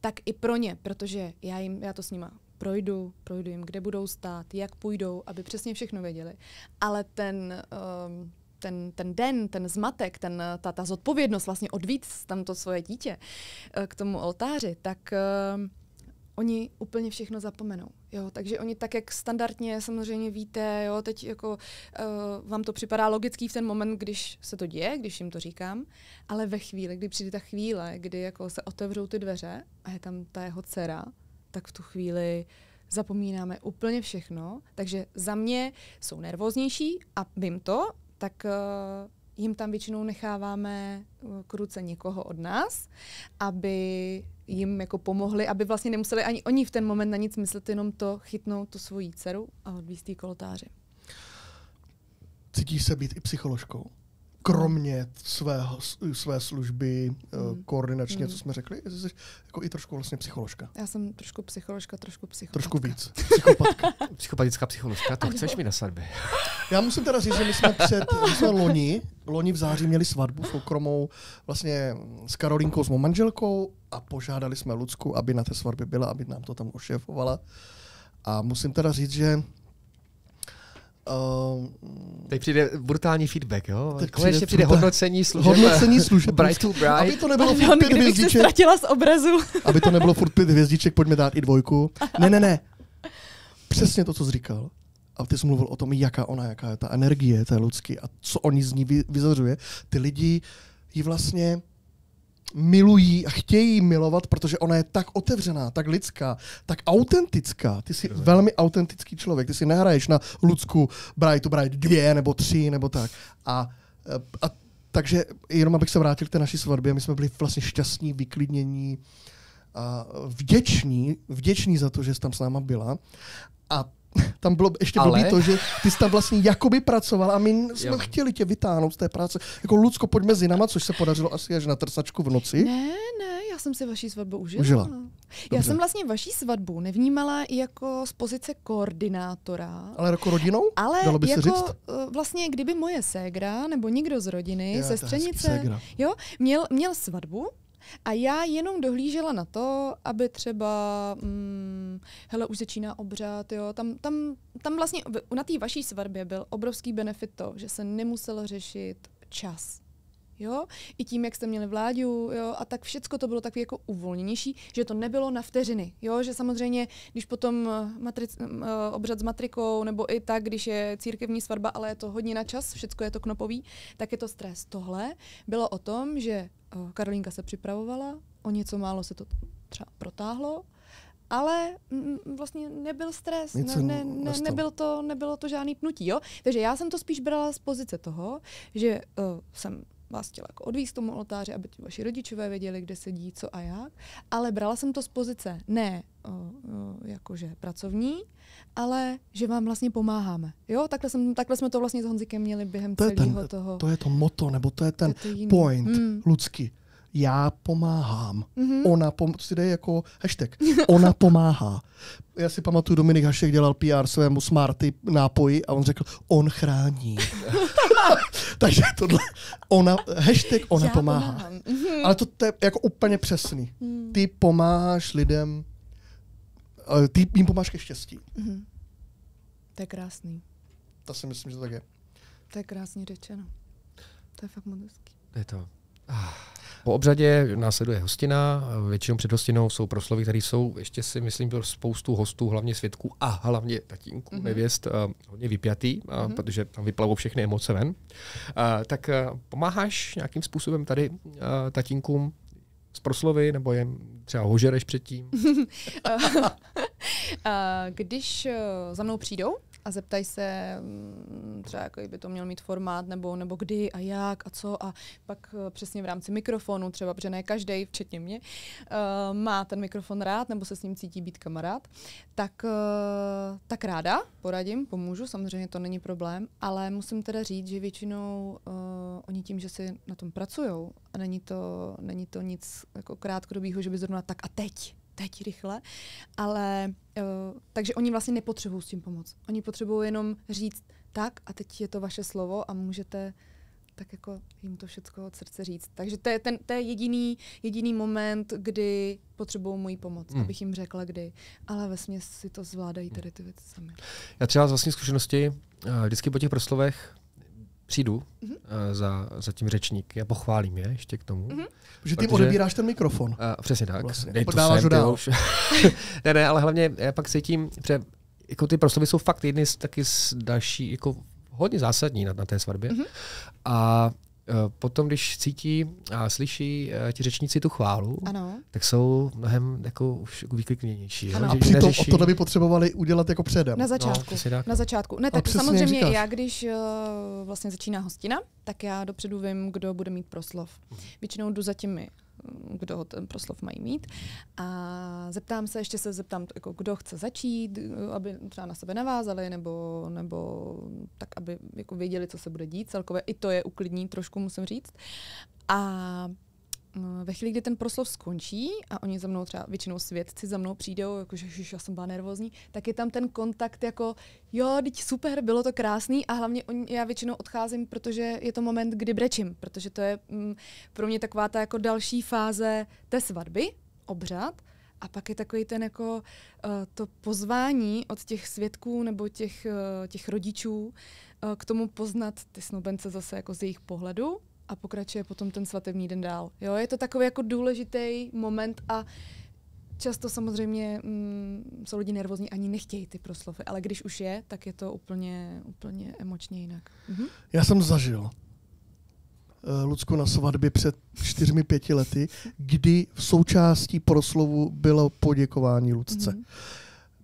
C: tak i pro ně, protože já to s nima projdu jim, kde budou stát, jak půjdou, aby přesně všechno věděli. Ale ten den, ten zmatek, ta zodpovědnost vlastně odvíct tam to svoje dítě k tomu oltáři, tak oni úplně všechno zapomenou. Jo, takže oni tak, jak standardně samozřejmě víte, jo, teď jako vám to připadá logický v ten moment, když se to děje, když jim to říkám, ale ve chvíli, kdy přijde ta chvíle, kdy jako se otevřou ty dveře a je tam ta jeho dcera, tak v tu chvíli zapomínáme úplně všechno. Takže za mě jsou nervóznější a vím to, tak jim tam většinou necháváme k ruce někoho od nás, aby jim jako pomohli, aby vlastně nemuseli ani oni v ten moment na nic myslet, jenom to chytnout tu svoji dceru a odvízt jí k oltáři.
A: Cítíš se být i psycholožkou? Kromě své služby koordinačně, co jsme řekli, jsi jako i trošku vlastně psycholožka.
C: Já jsem trošku psycholožka, trošku psychopatka.
A: Trošku víc. Psychopatka.
B: Psychopatická psycholožka, to chceš mi na svatbě.
A: Já musím teda říct, že my jsme loni v září měli svatbu soukromou vlastně s Karolínkou, s mou manželkou a požádali jsme Lucku, aby na té svatbě byla, aby nám to tam ošéfovala. A musím teda říct, že
B: teď přijde brutální feedback, jo? Konečně přijde hodnocení služeb. Bright to Bright.
A: Aby to nebylo furt 5 hvězdiček.
C: Se ztratila z obrazu.
A: Aby to nebylo furt 5 hvězdiček, pojďme dát i 2. Ne. Přesně to, co jsi říkal. A ty jsi mluvil o tom, jaká je ta energie té Lucky a co oni z ní vyzařuje. Ty lidi ji vlastně milují a chtějí milovat, protože ona je tak otevřená, tak lidská, tak autentická. Ty jsi velmi autentický člověk. Ty si nehraješ na Lucku Bright to Bright 2 nebo 3 nebo tak. A takže jenom abych se vrátil k té naší svatbě, my jsme byli vlastně šťastní, vyklidnění a vděční za to, že jsi tam s náma byla. A tam bylo ještě blbý to, že ty jsi tam vlastně jakoby pracoval a my jsme chtěli tě vytáhnout z té práce. Jako Lucko, pojď mezi náma, což se podařilo asi až na trsačku v noci.
C: Ne, já jsem si vaši svatbu užila. Já jsem vlastně vaši svatbu nevnímala i jako z pozice koordinátora.
A: Ale jako rodinou?
C: Ale
A: dalo by
C: jako
A: se říct?
C: Vlastně, kdyby moje ségra nebo někdo z rodiny, sestřenice, jo, měl svatbu, a já jenom dohlížela na to, aby třeba, hele, už začíná obřad, jo, tam vlastně na té vaší svatbě byl obrovský benefit to, že se nemuselo řešit čas. Jo? I tím, jak jste měli Vláďu, jo? A tak všecko to bylo takový jako uvolněnější, že to nebylo na vteřiny. Jo? Že samozřejmě, když potom obřad s matrikou, nebo i tak, když je církevní svatba, ale je to hodně na čas, všecko je to knopový, tak je to stres. Tohle bylo o tom, že Karolínka se připravovala, o něco málo se to třeba protáhlo, ale vlastně nebyl stres, nebylo to žádný pnutí. Jo? Takže já jsem to spíš brala z pozice toho, že jsem vás chtěla jako odvízt tomu oltáři, aby vaši rodičové věděli, kde sedí, co a jak, ale brala jsem to z pozice ne jakože pracovní, ale že vám vlastně pomáháme. Jo? Takhle jsme to vlastně s Honzikem měli během celého toho.
A: To je to motto, nebo to je ten point lidský. Já pomáhám. To si dej jako hashtag. Ona pomáhá. Já si pamatuju, Dominik Hašek dělal PR svému Smarty nápoji a on řekl, on chrání. Takže tohle, hashtag ona pomáhá. Ale to je jako úplně přesný. Ty pomáháš lidem, ty jim pomáháš ke štěstí.
C: To je krásný.
A: To si myslím, že to tak je.
C: To je krásně řečeno. To je fakt moc hezký.
B: Je to. Po obřadě následuje hostina, většinou před hostinou jsou proslovy, které jsou, ještě si myslím, pro spoustu hostů, hlavně svědků a hlavně tatínků, nevěst, hodně vypjatý, protože tam vyplavou všechny emoce ven. Tak pomáháš nějakým způsobem tady tatínkům z proslovy, nebo jen třeba hožereš předtím?
C: Když za mnou přijdou a zeptají se třeba, jak by to měl mít formát, nebo kdy a jak a co, a pak přesně v rámci mikrofonu, třeba, protože ne každej, včetně mě, má ten mikrofon rád, nebo se s ním cítí být kamarád, tak ráda poradím, pomůžu, samozřejmě to není problém, ale musím teda říct, že většinou oni tím, že si na tom pracujou a není to nic jako krátkodobýho, že by zrovna tak a teď rychle, ale takže oni vlastně nepotřebují s tím pomoct. Oni potřebují jenom říct tak a teď je to vaše slovo a můžete tak jako jim to všecko od srdce říct. Takže to je jediný moment, kdy potřebují moji pomoc, abych jim řekla kdy. Ale vesměs si to zvládají tady ty věci sami.
B: Já třeba z vlastní zkušenosti vždycky po těch proslovech přijdu za tím řečník. Já pochválím je ještě k tomu.
A: Protože ty odebíráš ten mikrofon.
B: Přesně tak.
A: Vlastně.
B: Dej to sem, dál. ne, ale hlavně já pak cítím, že jako ty proslovy jsou fakt jedny taky z další, jako hodně zásadní na té svatbě. A potom, když cítí a slyší ti řečníci tu chválu, tak jsou mnohem jako už vyklidnější.
A: A přitom tohle by potřebovali udělat jako předem.
C: Na začátku. Ne, tak samozřejmě já, když vlastně začíná hostina, tak já dopředu vím, kdo bude mít proslov. Většinou jdu za těmi, kdo ten proslov mají mít. A zeptám se, jako, kdo chce začít, aby třeba na sebe navázali, nebo tak, aby jako věděli, co se bude dít. Celkově i to je uklidní trošku, musím říct. A ve chvíli, kdy ten proslov skončí a oni za mnou třeba většinou svědci za mnou přijdou, jakože já jsem byla nervózní, tak je tam ten kontakt jako jo, teď super, bylo to krásný a hlavně já většinou odcházím, protože je to moment, kdy brečím, protože to je pro mě taková ta jako další fáze té svatby, obřad, a pak je takový ten jako to pozvání od těch svědků nebo těch rodičů k tomu poznat ty snoubence zase jako z jejich pohledu. A pokračuje potom ten svatební den dál. Jo, je to takový jako důležitý moment a často samozřejmě jsou lidi nervózní, ani nechtějí ty proslovy, ale když už je, tak je to úplně emočně jinak.
A: Já jsem zažil Lucku na svatbě před 4-5 lety, kdy v součástí proslovu bylo poděkování Lucce.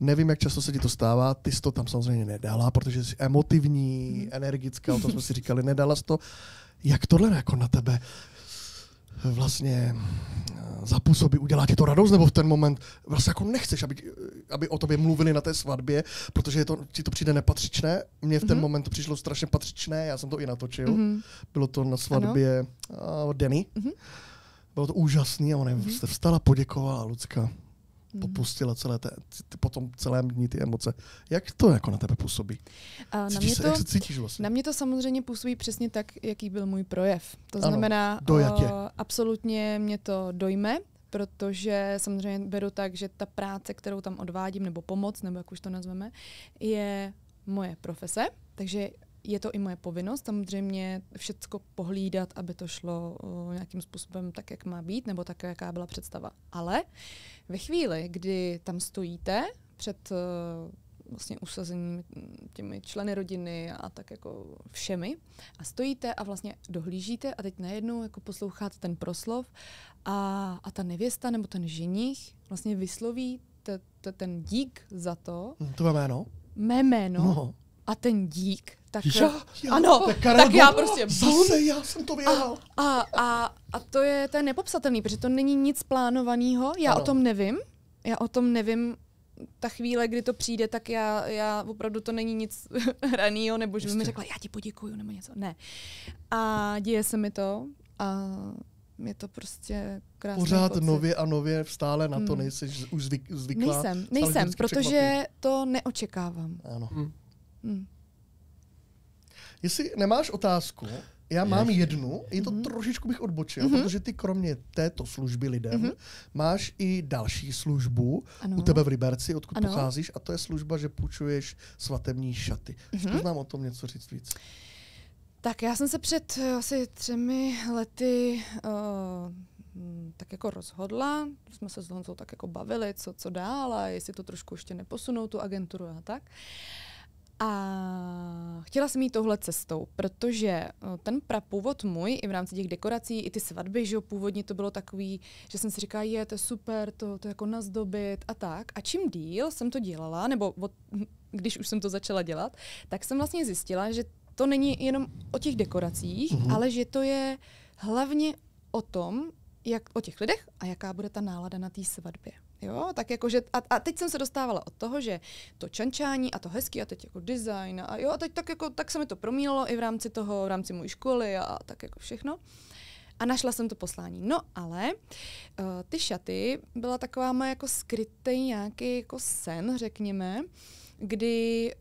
A: Nevím, jak často se ti to stává, ty jsi to tam samozřejmě nedala, protože jsi emotivní, energická, o tom jsme si říkali, nedala jsi to. Jak tohle jako na tebe vlastně zapůsobí, udělá ti to radost, nebo v ten moment vlastně jako nechceš, aby o tobě mluvili na té svatbě, protože ti to přijde nepatřičné. Mně v ten moment to přišlo strašně patřičné, já jsem to i natočil. Bylo to na svatbě Denny. Bylo to úžasný a ona jste vstala, poděkovala, Lucka. Popustila potom celé dní ty emoce. Jak to jako na tebe působí? Jak se cítíš vlastně?
C: Na mě to samozřejmě působí přesně tak, jaký byl můj projev. To znamená, absolutně mě to dojme, protože samozřejmě beru tak, že ta práce, kterou tam odvádím, nebo pomoc, nebo jak už to nazveme, je moje profese, takže je to i moje povinnost samozřejmě všecko pohlídat, aby to šlo nějakým způsobem tak, jak má být, nebo tak, jaká byla představa. Ale ve chvíli, kdy tam stojíte před vlastně usazením těmi členy rodiny a tak jako všemi a stojíte a vlastně dohlížíte a teď najednou jako posloucháte ten proslov a ta nevěsta nebo ten ženich vlastně vysloví ten dík za to.
A: Tvoje jméno?
C: Mé jméno. No. A ten dík, tak
A: ano,
C: tak já prostě
A: zase já jsem to věděl.
C: A to je nepopsatelný, protože to není nic plánovaného, já o tom nevím, ta chvíle, kdy to přijde, tak já opravdu to není nic hranýho, nebo že by mi řekla, já ti poděkuju, nebo něco, ne. A děje se mi to a je to prostě krásný
A: pořád
C: pocit.
A: nově a nově stále na to nejsi už zvyklá.
C: Nejsem, protože to neočekávám.
A: Ano. Jestli nemáš otázku, já mám jednu, je to trošičku bych odbočil, protože ty kromě této služby lidem máš i další službu u tebe v Liberci, odkud pocházíš, a to je služba, že půjčuješ svatební šaty. Zkus nám o tom něco říct víc.
C: Tak já jsem se před asi 3 lety tak jako rozhodla, jsme se s Honzou tak jako bavili, co dál a jestli to trošku ještě neposunou tu agenturu a tak. A chtěla jsem jít touhle cestou, protože ten prapůvod můj i v rámci těch dekorací, i ty svatby, že původně to bylo takový, že jsem si říkala, to je super, to jako nazdobit a tak. A čím díl jsem to dělala, nebo když už jsem to začala dělat, tak jsem vlastně zjistila, že to není jenom o těch dekoracích, ale že to je hlavně o tom, o těch lidech a jaká bude ta nálada na té svatbě. Jo, tak jakože, a teď jsem se dostávala od toho, že to čančání a to hezký a teď jako design a jo, a teď tak se mi to promílalo i v rámci mojí školy a tak jako všechno. A našla jsem to poslání. No ale ty šaty byla taková moje jako skrytý nějaký jako sen, řekněme, kdy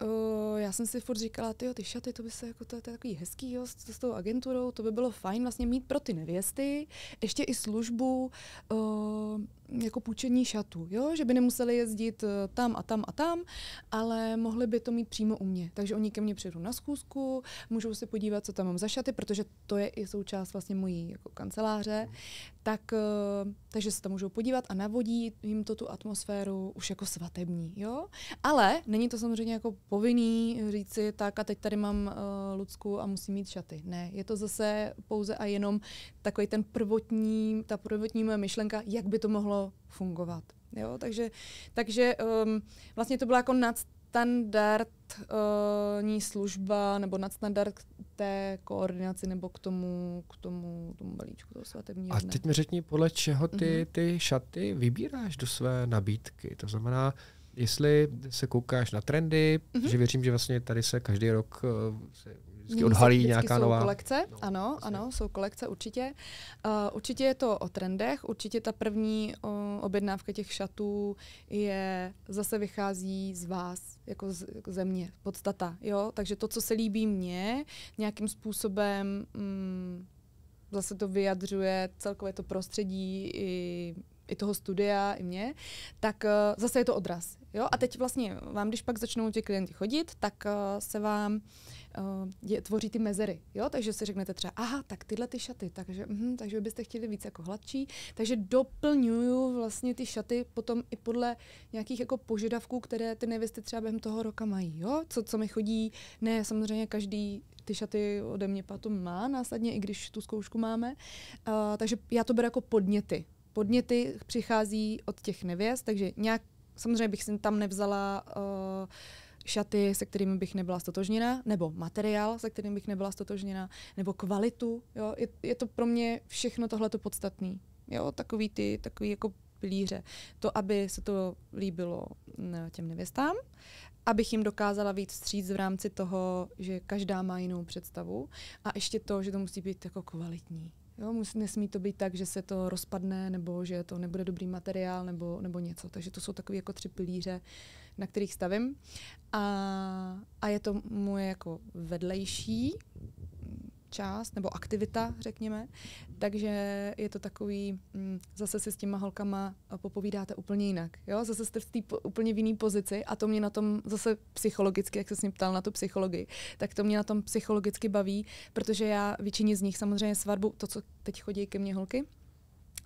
C: já jsem si furt říkala, ty šaty, to by se jako to je takový hezký, jo, s tou agenturou, to by bylo fajn vlastně mít pro ty nevěsty, ještě i službu jako půjčení šatů, jo, že by nemuseli jezdit tam a tam a tam, ale mohli by to mít přímo u mě. Takže oni ke mně přijdou na schůzku, můžou se podívat, co tam mám za šaty, protože to je i součást vlastně mojí jako kanceláře, takže se tam můžou podívat a navodí jim to tu atmosféru už jako svatební, jo. Ale není to samozřejmě jako povinný říci, tak a teď tady mám Lucku a musím mít šaty. Ne, je to zase pouze a jenom takový ten ta prvotní moje myšlenka, jak by to mohlo fungovat. Jo? Takže vlastně to byla jako nadstandardní služba nebo nadstandard té koordinaci nebo k tomu balíčku toho svatebního dne.
B: A teď mi řekni, podle čeho ty šaty vybíráš do své nabídky. To znamená, jestli se koukáš na trendy, že věřím, že vlastně tady se každý rok vždycky odhalí nějaká nová
C: kolekce. Ano, jsou kolekce určitě. Určitě je to o trendech, určitě ta první objednávka těch šatů zase vychází z vás, jako ze mě, podstata. Jo? Takže to, co se líbí mně, nějakým způsobem zase to vyjadřuje celkové to prostředí i toho studia, i mě, tak zase je to odraz. Jo? A teď vlastně vám, když pak začnou ti klienti chodit, tak se vám tvoří ty mezery. Jo? Takže si řeknete třeba, tak tyhle ty šaty, takže byste chtěli víc jako hladší, takže doplňuju vlastně ty šaty potom i podle nějakých jako požadavků, které ty nevěsty třeba během toho roka mají. Jo? Co mi chodí, ne samozřejmě každý ty šaty ode mě potom má následně, i když tu zkoušku máme. Takže já to beru jako podněty. Podněty přichází od těch nevěst, takže samozřejmě bych si tam nevzala šaty, se kterými bych nebyla stotožněna, nebo materiál, se kterým bych nebyla stotožněna, nebo kvalitu. Jo? Je to pro mě všechno tohleto podstatný. Jo? Takový jako pilíře. To, aby se to líbilo těm nevěstám, abych jim dokázala víc vstříc v rámci toho, že každá má jinou představu a ještě to, že to musí být jako kvalitní. Jo, nesmí to být tak, že se to rozpadne, nebo že to nebude dobrý materiál, nebo něco. Takže to jsou takové jako 3 pilíře, na kterých stavím. A je to moje jako vedlejší část, nebo aktivita, řekněme. Takže je to takový, zase si s těma holkama popovídáte úplně jinak. Jo? Zase jste v té úplně v jiný pozici a to mě na tom zase psychologicky, jak se s ním ptal na tu psychologii, tak to mě na tom psychologicky baví, protože já většině z nich samozřejmě svatbu, to, co teď chodí ke mně holky,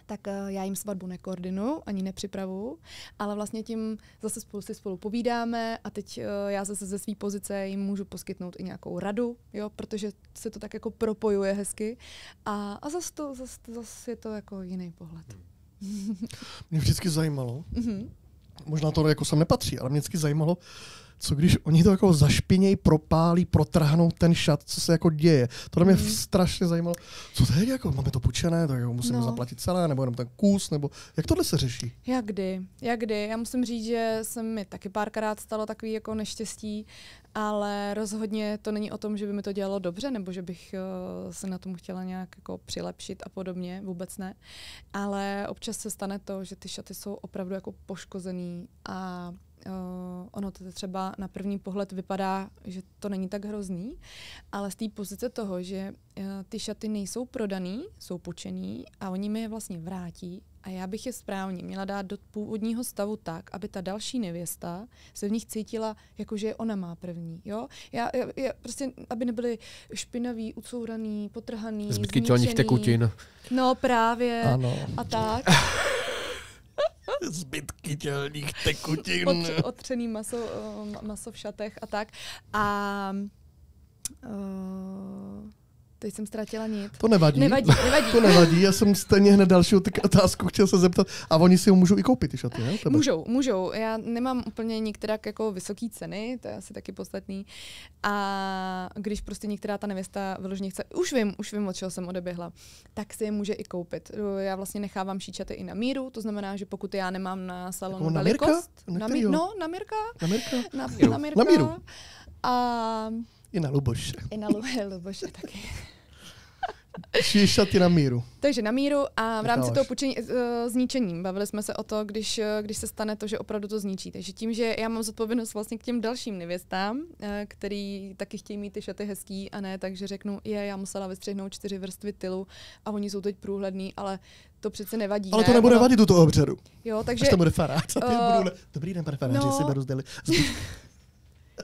C: tak já jim svatbu nekoordinuju, ani nepřipravuju, ale vlastně tím zase spolu povídáme a teď já zase ze své pozice jim můžu poskytnout i nějakou radu, jo, protože se to tak jako propojuje hezky a zase je to jako jiný pohled.
A: Mě vždycky zajímalo, možná to jako sem nepatří, ale mě vždycky zajímalo, co když oni to jako zašpinějí, propálí, protrhnou ten šat, co se jako děje. To mě strašně zajímalo. Co to je, jako máme to půjčené, tak jako musíme zaplatit celé, nebo jenom ten kus, nebo jak tohle se řeší?
C: Jak kdy. Já musím říct, že se mi taky párkrát stalo takový jako neštěstí, ale rozhodně to není o tom, že by mi to dělalo dobře, nebo že bych se na tom chtěla nějak jako přilepšit a podobně, vůbec ne. Ale občas se stane to, že ty šaty jsou opravdu jako poškozený a ono to třeba na první pohled vypadá, že to není tak hrozný, ale z té pozice toho, že ty šaty nejsou prodaný, jsou půjčený a oni mi je vlastně vrátí a já bych je správně měla dát do původního stavu tak, aby ta další nevěsta se v nich cítila, jako že ona má první. Jo? Já prostě, aby nebyly špinavý, ucouraný, potrhaný,
B: zbytky tělních tekutin.
C: No právě.
A: Ano.
C: A tak.
A: Zbytky tělních tekutin.
C: Otřený maso v šatech a tak. A teď jsem ztratila nit.
A: To nevadí.
C: Nevadí.
A: To nevadí, já jsem stejně hned další otázku chtěl se zeptat. A oni si ho můžou i koupit, ty šaty, ne?
C: Můžou. Já nemám úplně některak jako vysoký ceny, to je asi taky podstatný. A když prostě některá ta nevěsta vyloženě chce, už vím, od čeho jsem odeběhla, tak si je může i koupit. Já vlastně nechávám šít šaty i na míru, to znamená, že pokud já nemám na salonu
A: jako
C: velikost.
A: Na
C: Mirka.
A: Na míru.
C: A
A: i na Luboše.
C: I na Luboše taky.
A: Šiješ šaty na míru.
C: Takže na míru a v rámci toho půjčení zničením. Bavili jsme se o to, když se stane to, že opravdu to zničí. Takže tím, že já mám zodpovědnost vlastně k těm dalším nevěstám, který taky chtějí mít ty šaty hezký a ne, takže řeknu, já musela vystřihnout 4 vrstvy tylu a oni jsou teď průhledný, ale to přece nevadí.
A: Ale to nebude vadit u toho obřadu.
C: Jo, takže...
A: Až to bude farář. Dobrý den, pane faráři, si beru zděli.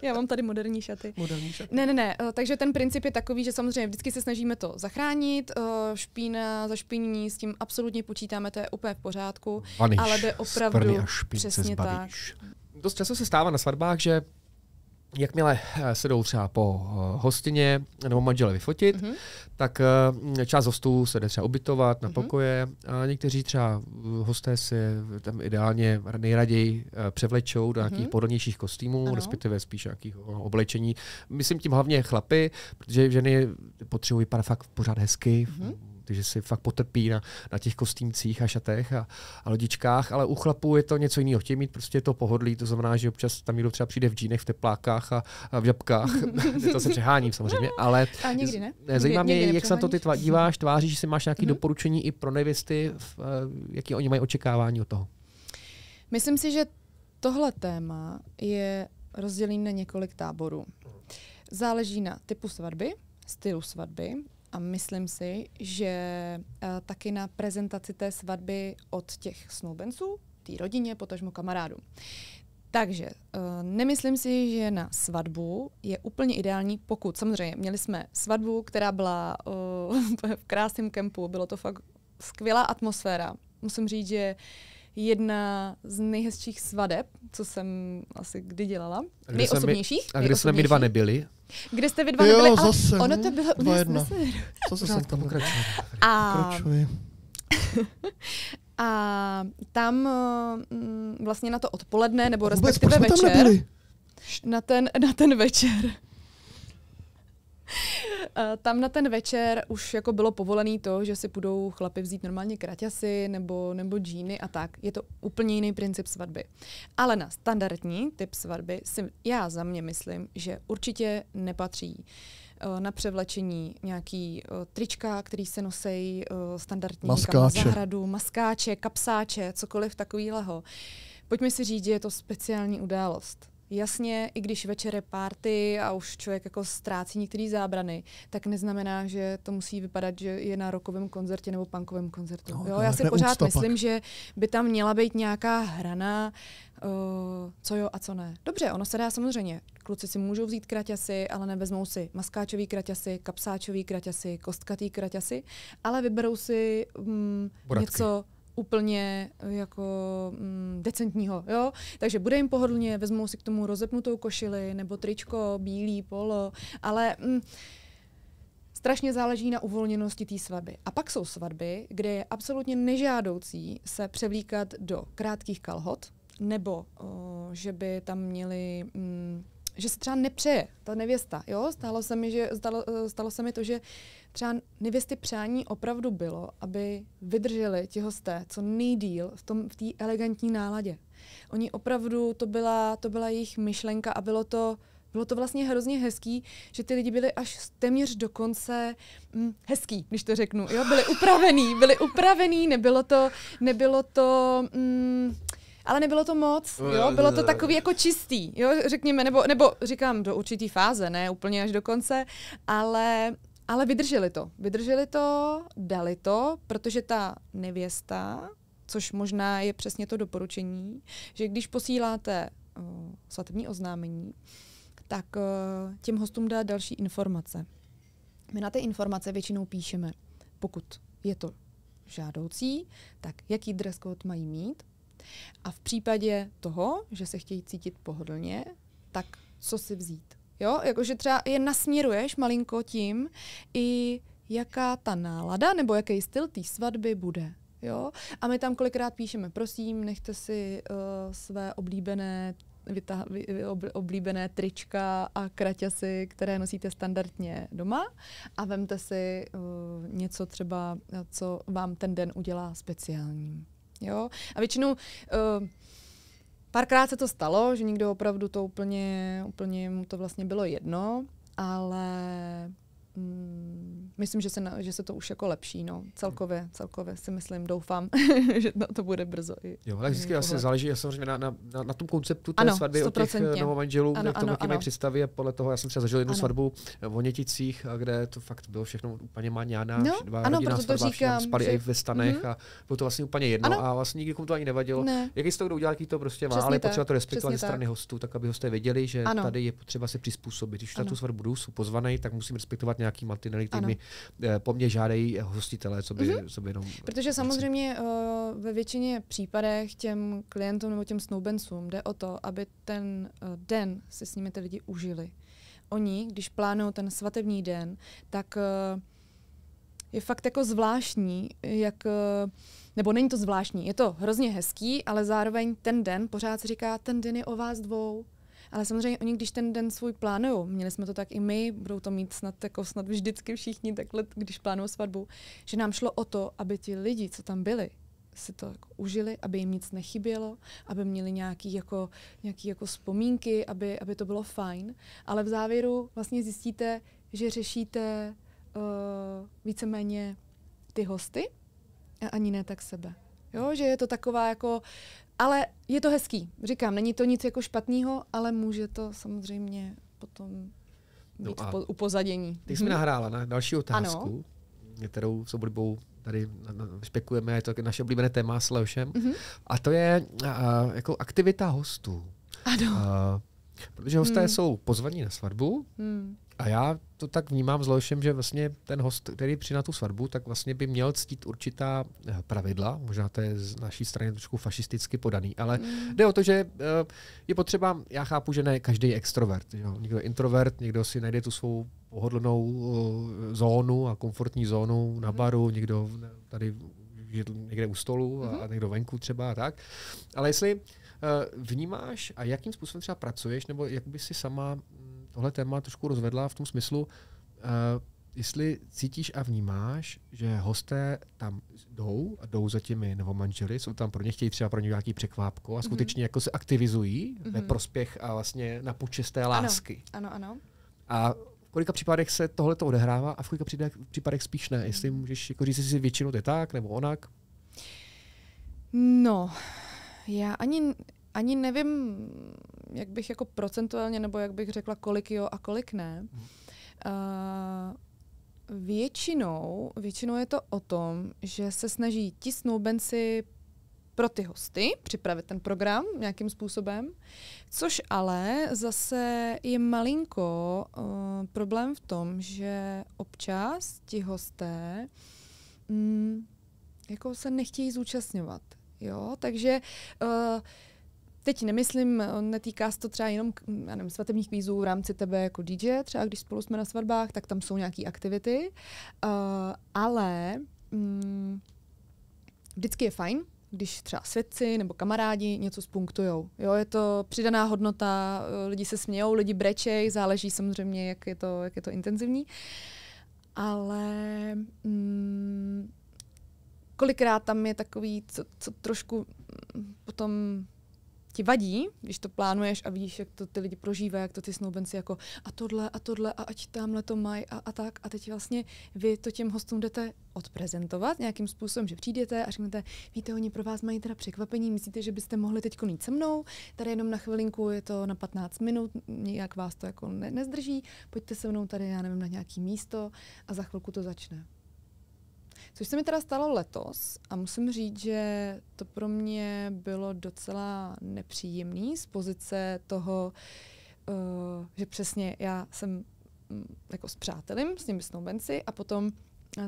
C: Já mám tady moderní šaty. Ne. Takže ten princip je takový, že samozřejmě vždycky se snažíme to zachránit. Špína, zašpinění, s tím absolutně počítáme, to je úplně v pořádku.
B: Vaniš,
C: ale jde opravdu přesně tak.
B: Dost často se stává na svatbách, že jakmile se jdou třeba po hostině nebo manžele vyfotit, tak část hostů se jde třeba ubytovat na pokoje a někteří třeba hosté si tam ideálně nejraději převlečou do nějakých pohodlnějších kostýmů, respektive spíš nějakých oblečení. Myslím tím hlavně chlapy, protože ženy potřebují vypadat fakt pořád hezky, takže si fakt potrpí na těch kostýmcích a šatech a lodičkách, ale u chlapů je to něco jiného. Chtějí mít prostě to pohodlí, to znamená, že občas tam někdo třeba přijde v džínech, v teplákách a v žabkách. To se přeháním samozřejmě, ale
C: a někdy ne.
B: Zajímá mě, jak se na to ty díváš, tváříš, že si máš nějaké doporučení i pro nevěsty, jaký oni mají očekávání od toho.
C: Myslím si, že tohle téma je rozdělené na několik táborů. Záleží na typu svatby, stylu svatby, a myslím si, že taky na prezentaci té svatby od těch snoubenců, té rodině, potažmo kamarádů. Takže nemyslím si, že na svatbu je úplně ideální, pokud samozřejmě měli jsme svatbu, která byla v krásném kempu, bylo to fakt skvělá atmosféra. Musím říct, že jedna z nejhezčích svadeb, co jsem asi kdy dělala. Nejosobnějších.
B: A kde jsme my dva nebyli?
C: Kde jste vy dva nebyli?
A: Zase.
C: Ono to bylo u nás na severu.
A: Zase jsem tam
C: pokračuji. A tam vlastně na to odpoledne, nebo respektive večer. Na ten večer. Tam na ten večer už jako bylo povolený to, že si budou chlapi vzít normálně kraťasy nebo džíny a tak. Je to úplně jiný princip svatby. Ale na standardní typ svatby si já za mě myslím, že určitě nepatří na převlečení nějaký trička, který se nosí standardně
A: maskáče.
C: Někam na zahradu, maskáče, kapsáče, cokoliv takového. Pojďme si říct, že je to speciální událost. Jasně, i když večer je party a už člověk jako ztrácí některé zábrany, tak neznamená, že to musí vypadat, že je na rockovém koncertě nebo punkovém koncertu.
A: No,
C: jo, já si pořád myslím, že by tam měla být nějaká hrana, co jo a co ne. Dobře, ono se dá samozřejmě. Kluci si můžou vzít kraťasy, ale nevezmou si maskáčový kraťasy, kapsáčový kraťasy, kostkatý kraťasy, ale vyberou si něco úplně jako decentního, jo? Takže bude jim pohodlně, vezmou si k tomu rozepnutou košili nebo tričko, bílý, polo, ale strašně záleží na uvolněnosti té svatby. A pak jsou svatby, kde je absolutně nežádoucí se převlíkat do krátkých kalhot, nebo že by tam měli že se třeba nepřeje ta nevěsta. Jo? Stalo se mi to, že třeba nevěsty přání opravdu bylo, aby vydrželi ti hosté co nejdýl v té elegantní náladě. Oni opravdu, to byla jejich myšlenka a bylo to vlastně hrozně hezký, že ty lidi byli až téměř do konce hezký, když to řeknu. Jo? Byli upravený, nebylo to ale nebylo to moc, jo? Bylo to takový jako čistý, jo? Řekněme, nebo říkám do určitý fáze, ne úplně až do konce, ale vydrželi to, dali to, protože ta nevěsta, což možná je přesně to doporučení, že když posíláte svatební oznámení, tak těm hostům dá další informace. My na ty informace většinou píšeme, pokud je to žádoucí, tak jaký dress code mají mít, a v případě toho, že se chtějí cítit pohodlně, tak co si vzít. Jo, jakože třeba je nasměruješ malinko tím, i jaká ta nálada nebo jaký styl té svatby bude. Jo? A my tam kolikrát píšeme, prosím, nechte si své oblíbené trička a kraťasy, které nosíte standardně doma, a vemte si něco třeba, co vám ten den udělá speciální. Jo? A většinou párkrát se to stalo, že někdo opravdu to úplně mu to vlastně bylo jedno, ale myslím, že se to už jako lepší, no. Celkově si myslím, doufám, že to bude brzo.
B: Jo, tak vždycky asi záleží samozřejmě na tom konceptu té svatby, 100%. Od těch novomanželů, jak to mají představy, a podle toho já jsem třeba zažil jednu svatbu v Oněticích, a kde to fakt bylo všechno úplně maňána, rodinná svatba, všichni spali i ve stanech a bylo to vlastně úplně jedno a vlastně nikomu to ani nevadilo. Jaký z toho udělal, jaký to prostě má, ale je potřeba to respektovat ze strany hostů, tak aby hosté věděli, že tady je potřeba se přizpůsobit. Když na tu svatbu jsou pozvaný, tak musím respektovat nějaký mantinely, který mi po mně žádají hostitelé, co by jenom...
C: Protože samozřejmě ve většině případech těm klientům nebo těm snoubencům jde o to, aby ten den si s nimi ty lidi užili. Oni, když plánují ten svatební den, tak je fakt jako zvláštní, nebo není to zvláštní, je to hrozně hezký, ale zároveň ten den pořád se říká, ten den je o vás dvou. Ale samozřejmě oni, když ten den svůj plánujou, měli jsme to tak i my, budou to mít snad vždycky všichni takhle, když plánují svatbu, že nám šlo o to, aby ti lidi, co tam byli, si to jako užili, aby jim nic nechybělo, aby měli nějaký jako vzpomínky, aby to bylo fajn. Ale v závěru vlastně zjistíte, že řešíte víceméně ty hosty a ani ne tak sebe. Jo, že je to taková jako... Ale je to hezký. Říkám, není to nic jako špatného, ale může to samozřejmě potom být upozadění.
B: Ty jsi mi nahrála na další otázku, kterou s oblibou tady špekujeme, je to naše oblíbené téma s Leošem. A to je jako aktivita hostů.
C: Ano.
B: Protože hosté jsou pozvaní na svatbu, a já to tak vnímám s Leošem, že vlastně ten host, který přijde na tu svatbu, tak vlastně by měl ctít určitá pravidla. Možná to je z naší strany trošku fašisticky podaný, ale jde o to, že je potřeba, já chápu, že ne každý je extrovert. Jo? Někdo je introvert, někdo si najde tu svou pohodlnou zónu a komfortní zónu na baru, někdo tady někde u stolu a někdo venku třeba a tak. Ale jestli vnímáš a jakým způsobem třeba pracuješ, nebo jak by si sama tohle téma trošku rozvedla v tom smyslu, jestli cítíš a vnímáš, že hosté tam jdou za těmi novomanželi, jsou tam pro ně, chtějí třeba pro ně nějaký překvápko a skutečně jako se aktivizují ve prospěch a vlastně na počest té lásky.
C: Ano.
B: A v kolika případech se tohleto odehrává a v kolika případech spíš ne? Jestli můžeš jako říct, si většinou to je tak nebo onak?
C: No, já ani nevím, jak bych jako procentuálně, nebo jak bych řekla, kolik jo a kolik ne. Většinou je to o tom, že se snaží ti snoubenci pro ty hosty připravit ten program nějakým způsobem, což ale zase je malinko problém v tom, že občas ti hosté jako se nechtějí zúčastňovat. Jo? Takže teď nemyslím, netýká se to třeba jenom svatebních kvízů v rámci tebe jako DJ, třeba když spolu jsme na svatbách, tak tam jsou nějaké aktivity, ale vždycky je fajn, když třeba svědci nebo kamarádi něco spunktujou. Jo, je to přidaná hodnota, lidi se smějou, lidi brečej, záleží samozřejmě, jak je to intenzivní, ale kolikrát tam je takový, co trošku potom ti vadí, když to plánuješ a vidíš, jak to ty lidi prožívají, jak to ty snoubenci jako a tohle a ať tamhle to mají a tak. A teď vlastně vy to těm hostům jdete odprezentovat nějakým způsobem, že přijdete a řeknete, víte, oni pro vás mají teda překvapení, myslíte, že byste mohli teď jít se mnou, tady jenom na chvilinku, je to na 15 minut, nějak vás to jako nezdrží, pojďte se mnou tady, já nevím, na nějaký místo a za chvilku to začne. Což se mi teda stalo letos a musím říct, že to pro mě bylo docela nepříjemný z pozice toho, že přesně já jsem jako spřátelím s těmi snoubenci a potom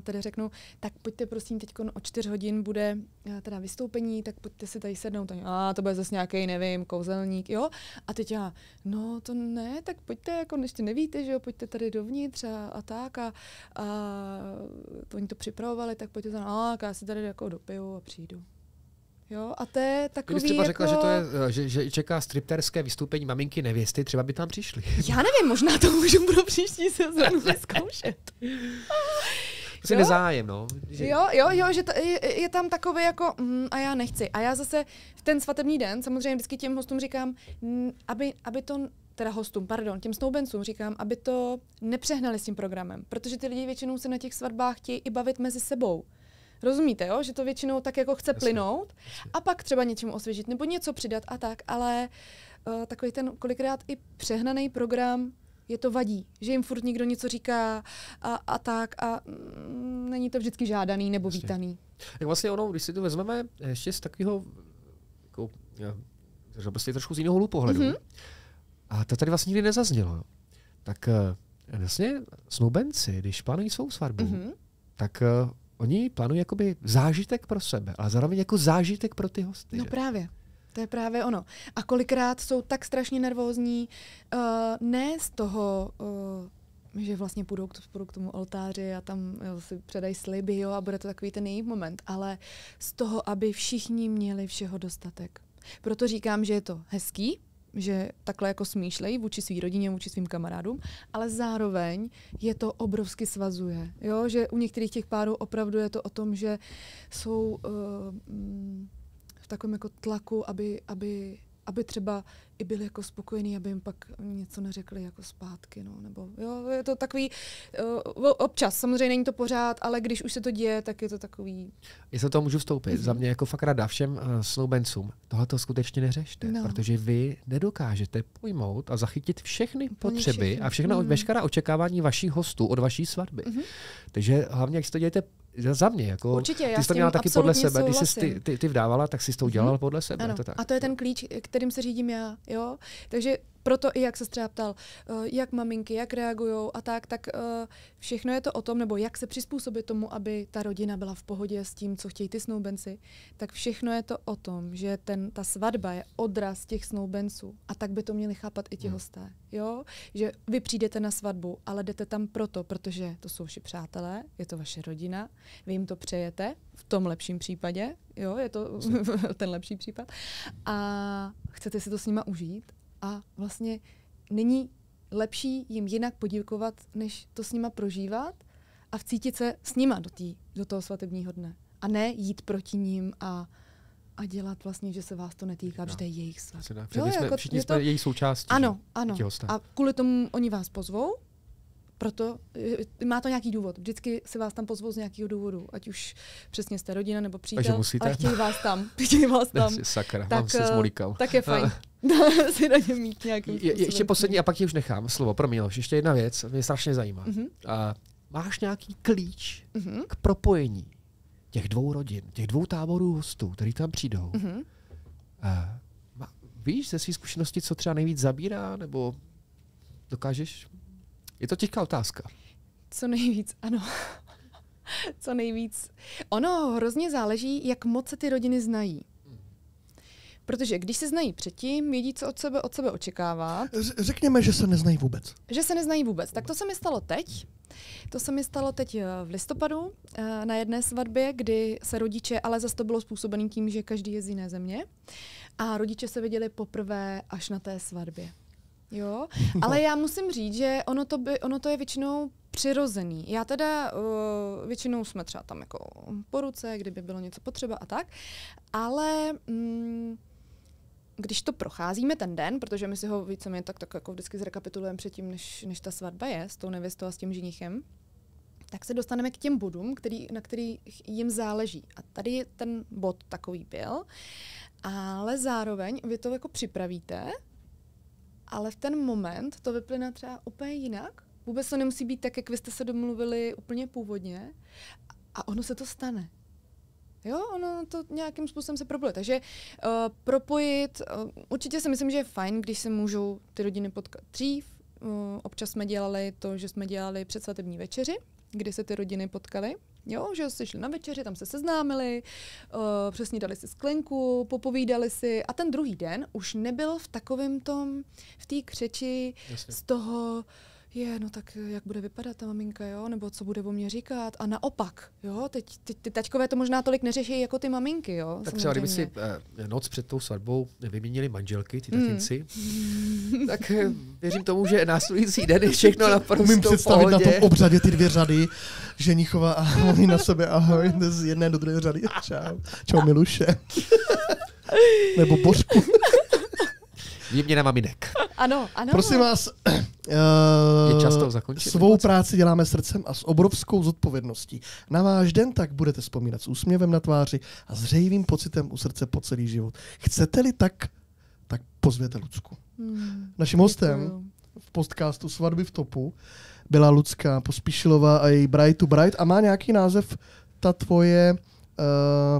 C: tady řeknu, tak pojďte prosím, teď o 4 hodin bude teda vystoupení, tak pojďte si tady sednout. To bude zase nějaký, nevím, kouzelník, jo? A teď já, no to ne, tak pojďte, jako ještě nevíte, že jo, pojďte tady dovnitř a tak a oni to připravovali, tak pojďte tam, já si tady jako dopiju a přijdu. Jo, a to je takový
B: třeba
C: jako...
B: řekla, že čeká stripterské vystoupení maminky nevěsty, třeba by tam přišli.
C: Já nevím, možná to můžu pro příští sezónu vyzkoušet.
B: Prostě nezájem, no.
C: Jo, že je tam takové jako a já nechci. A já zase v ten svatební den samozřejmě vždycky těm hostům říkám, aby to, teda hostům, pardon, těm snoubencům říkám, aby to nepřehnali s tím programem, protože ty lidi většinou se na těch svatbách chtějí i bavit mezi sebou. Rozumíte, jo? Že to většinou tak jako chce plynout a pak třeba něčemu osvěžit nebo něco přidat a tak, ale takový ten kolikrát i přehnaný program je to vadí, že jim furt někdo něco říká a tak a není to vždycky žádaný nebo vítaný.
B: Jak vlastně ono, když si to vezmeme ještě z takového, jako, prostě trošku z jiného úhlu pohledu, a to tady vlastně nikdy nezaznělo, tak vlastně snoubenci, když plánují svou svatbu, tak oni plánují jakoby zážitek pro sebe, ale zároveň jako zážitek pro ty hosty.
C: No
B: že?
C: právě. To je právě ono. A kolikrát jsou tak strašně nervózní, ne z toho, že vlastně půjdou k tomu oltáři a tam si předají sliby, jo, a bude to takový ten jejich moment, ale z toho, aby všichni měli všeho dostatek. Proto říkám, že je to hezký, že takhle jako smýšlejí vůči svý rodině, vůči svým kamarádům, ale zároveň je to obrovsky svazuje. Jo? Že u některých těch párů opravdu je to o tom, že jsou v takovém jako tlaku, aby třeba i byli jako spokojení, aby jim pak něco neřekli jako zpátky, no, nebo jo, je to takový, občas, samozřejmě není to pořád, ale když už se to děje, tak je to takový...
B: Jestli to můžu vstoupit, za mě jako fakt rada všem snoubencům, tohle to skutečně neřešte, protože vy nedokážete pojmout a zachytit všechny potřeby a všechna veškerá očekávání vašich hostů od vaší svatby. Takže hlavně, jak si to dějete za mě, jako
C: určitě,
B: ty jsi to měla taky podle sebe, když jsi ty vdávala, tak jsi to udělala podle sebe.
C: Ano.
B: To tak.
C: A to je ten klíč, kterým se řídím já. Jo? Takže proto i jak se třeba ptal, jak maminky, jak reagujou a tak všechno je to o tom, nebo jak se přizpůsobit tomu, aby ta rodina byla v pohodě s tím, co chtějí ty snoubenci, tak všechno je to o tom, že ta svatba je odraz těch snoubenců a tak by to měli chápat i ti hosté. Jo? Že vy přijdete na svatbu, ale jdete tam protože to jsou vaši přátelé, je to vaše rodina, vy jim to přejete, v tom lepším případě, jo, je to ten lepší případ, a chcete si to s nima užít. A vlastně není lepší jim jinak poděkovat, než to s nima prožívat a vcítit se s nima do toho svatebního dne. A ne jít proti ním a dělat vlastně, že se vás to netýká, že to je jejich svatba.
B: Všichni jsme její součástí.
C: Ano. A kvůli tomu oni vás pozvou, proto má to nějaký důvod. Vždycky si vás tam pozvou z nějakého důvodu, ať už přesně jste rodina nebo přítel, ale chtějí vás tam.
B: Sakra, mám se zmolíkal.
C: Tak je fajn. si na něm mít nějakým způsobem.
B: Ještě poslední a pak ji už nechám slovo. Promiň, ještě jedna věc, mě strašně zajímá. Máš nějaký klíč k propojení těch dvou rodin, těch dvou táborů hostů, který tam přijdou? Víš ze své zkušenosti, co třeba nejvíc zabírá, nebo dokážeš? Je to těžká otázka.
C: Co nejvíc, ano. Co nejvíc. Ono hrozně záleží, jak moc se ty rodiny znají. Protože když se znají předtím, vědí, co od sebe očekávat.
A: Řekněme, že se neznají vůbec.
C: Že se neznají vůbec. Tak to se mi stalo teď. To se mi stalo teď v listopadu na jedné svatbě, kdy se rodiče, ale zase to bylo způsobené tím, že každý je z jiné země. A rodiče se viděli poprvé až na té svatbě. Jo, ale já musím říct, že ono to je většinou přirozený. Já teda většinou jsme třeba tam jako po ruce, kdyby bylo něco potřeba a tak, ale když to procházíme ten den, protože my si ho víceméně tak jako vždycky zrekapitulujeme předtím, než ta svatba je s tou nevěstou a s tím ženichem, tak se dostaneme k těm bodům, na který jim záleží. A tady ten bod takový byl, ale zároveň vy to jako připravíte, ale v ten moment to vyplyne třeba úplně jinak. Vůbec to nemusí být tak, jak vy jste se domluvili úplně původně a ono se to stane. Jo, ono to nějakým způsobem se propojit. Takže propojit, určitě si myslím, že je fajn, když se můžou ty rodiny potkat dřív. Občas jsme dělali to, že jsme dělali předsvatební večeři, kdy se ty rodiny potkaly. Jo, že se šli na večeři, tam se seznámili, přesně dali si sklenku, popovídali si a ten druhý den už nebyl v takovém tom, v té křeči z toho, no tak jak bude vypadat ta maminka, jo, nebo co bude o mě říkat a naopak, jo, teď ty taťkové to možná tolik neřeší jako ty maminky, jo.
B: Tak třeba kdyby si noc před tou svatbou vyměnili manželky, ty tatínci, tak věřím tomu, že následující den je všechno naprosto
A: umím představit
B: pohodě.
A: Na tom obřadě ty dvě řady, ženichova ahoj na sebe, ahoj, z jedné do druhé řady, čau Miluše. Nebo Božku.
B: Výměna maminek.
C: Ano.
A: Prosím vás,
B: je čas to zakončit.
A: Svou práci děláme srdcem a s obrovskou zodpovědností. Na váš den tak budete vzpomínat s úsměvem na tváři a zřejmým pocitem u srdce po celý život. Chcete-li tak pozvěte Lucku. Naším hostem v podcastu Svatby v topu byla Lucka Pospíšilová a její Bright to Bright a má nějaký název ta tvoje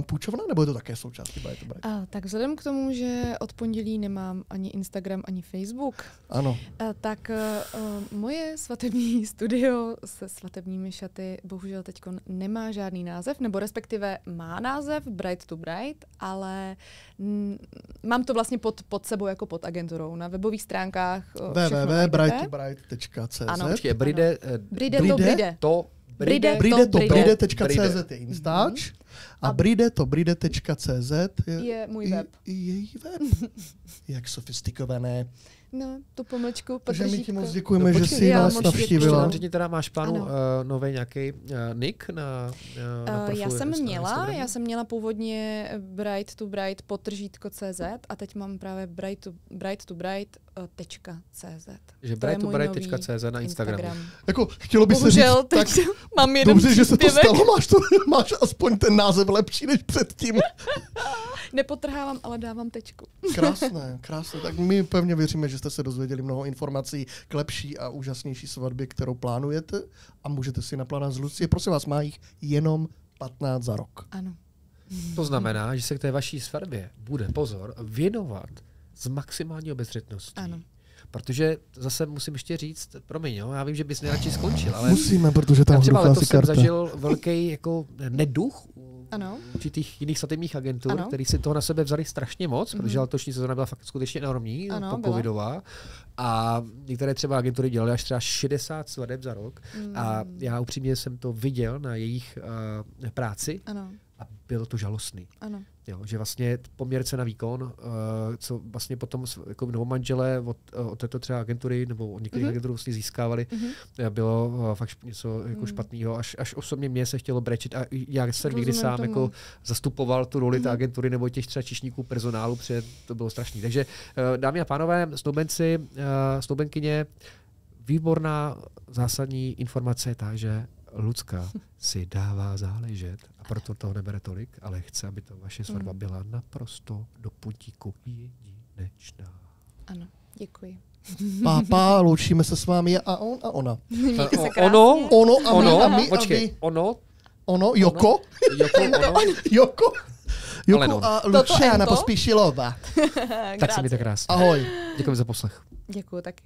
A: půjčovna, nebo je to také součástí Bright to Bright?
C: Tak vzhledem k tomu, že od pondělí nemám ani Instagram, ani Facebook,
A: ano.
C: Tak moje svatební studio se svatebními šaty bohužel teď nemá žádný název, nebo respektive má název Bright to Bright, ale mám to vlastně pod sebou jako pod agenturou. Na webových stránkách
A: www.brighttobright.cz.
C: Ano,
B: počkej,
A: bride.cz je Instač a bride.cz
C: je můj web.
A: Její web. Jak sofistikované.
C: No, tu pomlčku,
A: takže my ti moc
C: děkujeme,
A: že jsi nás navštívila.
B: Řekni teda, máš plánu nový nějaký nick na profilu
C: Já jsem měla původně Bright to Bright _CZ a teď mám právě bright to bright.cz.
B: Že bright2bright.cz na Instagramu.
A: Jako, chtělo by se říct, tak
C: mám jeden
A: dobře, že se to stalo, máš aspoň ten název lepší než předtím.
C: Nepotrhávám, ale dávám tečku.
A: Krásné. Tak my pevně věříme, že jste se dozvěděli mnoho informací k lepší a úžasnější svatbě, kterou plánujete a můžete si naplánovat z Lucie. Prosím vás, má jich jenom 15 za rok.
C: Ano.
B: To znamená, že se k té vaší svatbě bude, pozor, věnovat s maximální obezřetností.
C: Ano.
B: Protože zase musím ještě říct, promiň, já vím, že bys nejradši skončil, ale
A: musíme, protože tam
B: třeba letos jsem zažil velký jako neduch určitých jiných svatebních agentur, který si toho na sebe vzali strašně moc, protože letošní sezóna byla fakt skutečně enormní, covidová. A některé třeba agentury dělaly až třeba 60 svateb za rok. A já upřímně jsem to viděl na jejich práci.
C: Ano.
B: A bylo to žalostný.
C: Ano.
B: Jo, že vlastně poměr cena výkon, co vlastně potom jako novomanželé od této třeba agentury nebo od některých agentur vlastně získávali, bylo fakt něco jako špatného. Až osobně mě se chtělo brečet a já jsem někdy sám jako zastupoval tu roli té agentury nebo těch třeba číšníků personálu, protože to bylo strašný. Takže dámy a pánové, snoubenci, snoubenkyně, výborná zásadní informace je ta, že Lucka si dává záležet a proto toho nebere tolik, ale chce, aby to vaše svatba byla naprosto do puntíku jedinečná.
C: Ano, děkuji.
A: Pápa, loučíme se s vámi a on a ona.
C: Mějte se krásně.
A: Ono a my
B: počkej,
A: a vy.
B: Ono,
A: Joko? Joko
B: Aleno.
A: a Luciana Pospíšilová.
B: Tak se mějte krásně.
A: Ahoj.
B: Děkuji za poslech.
C: Děkuji taky.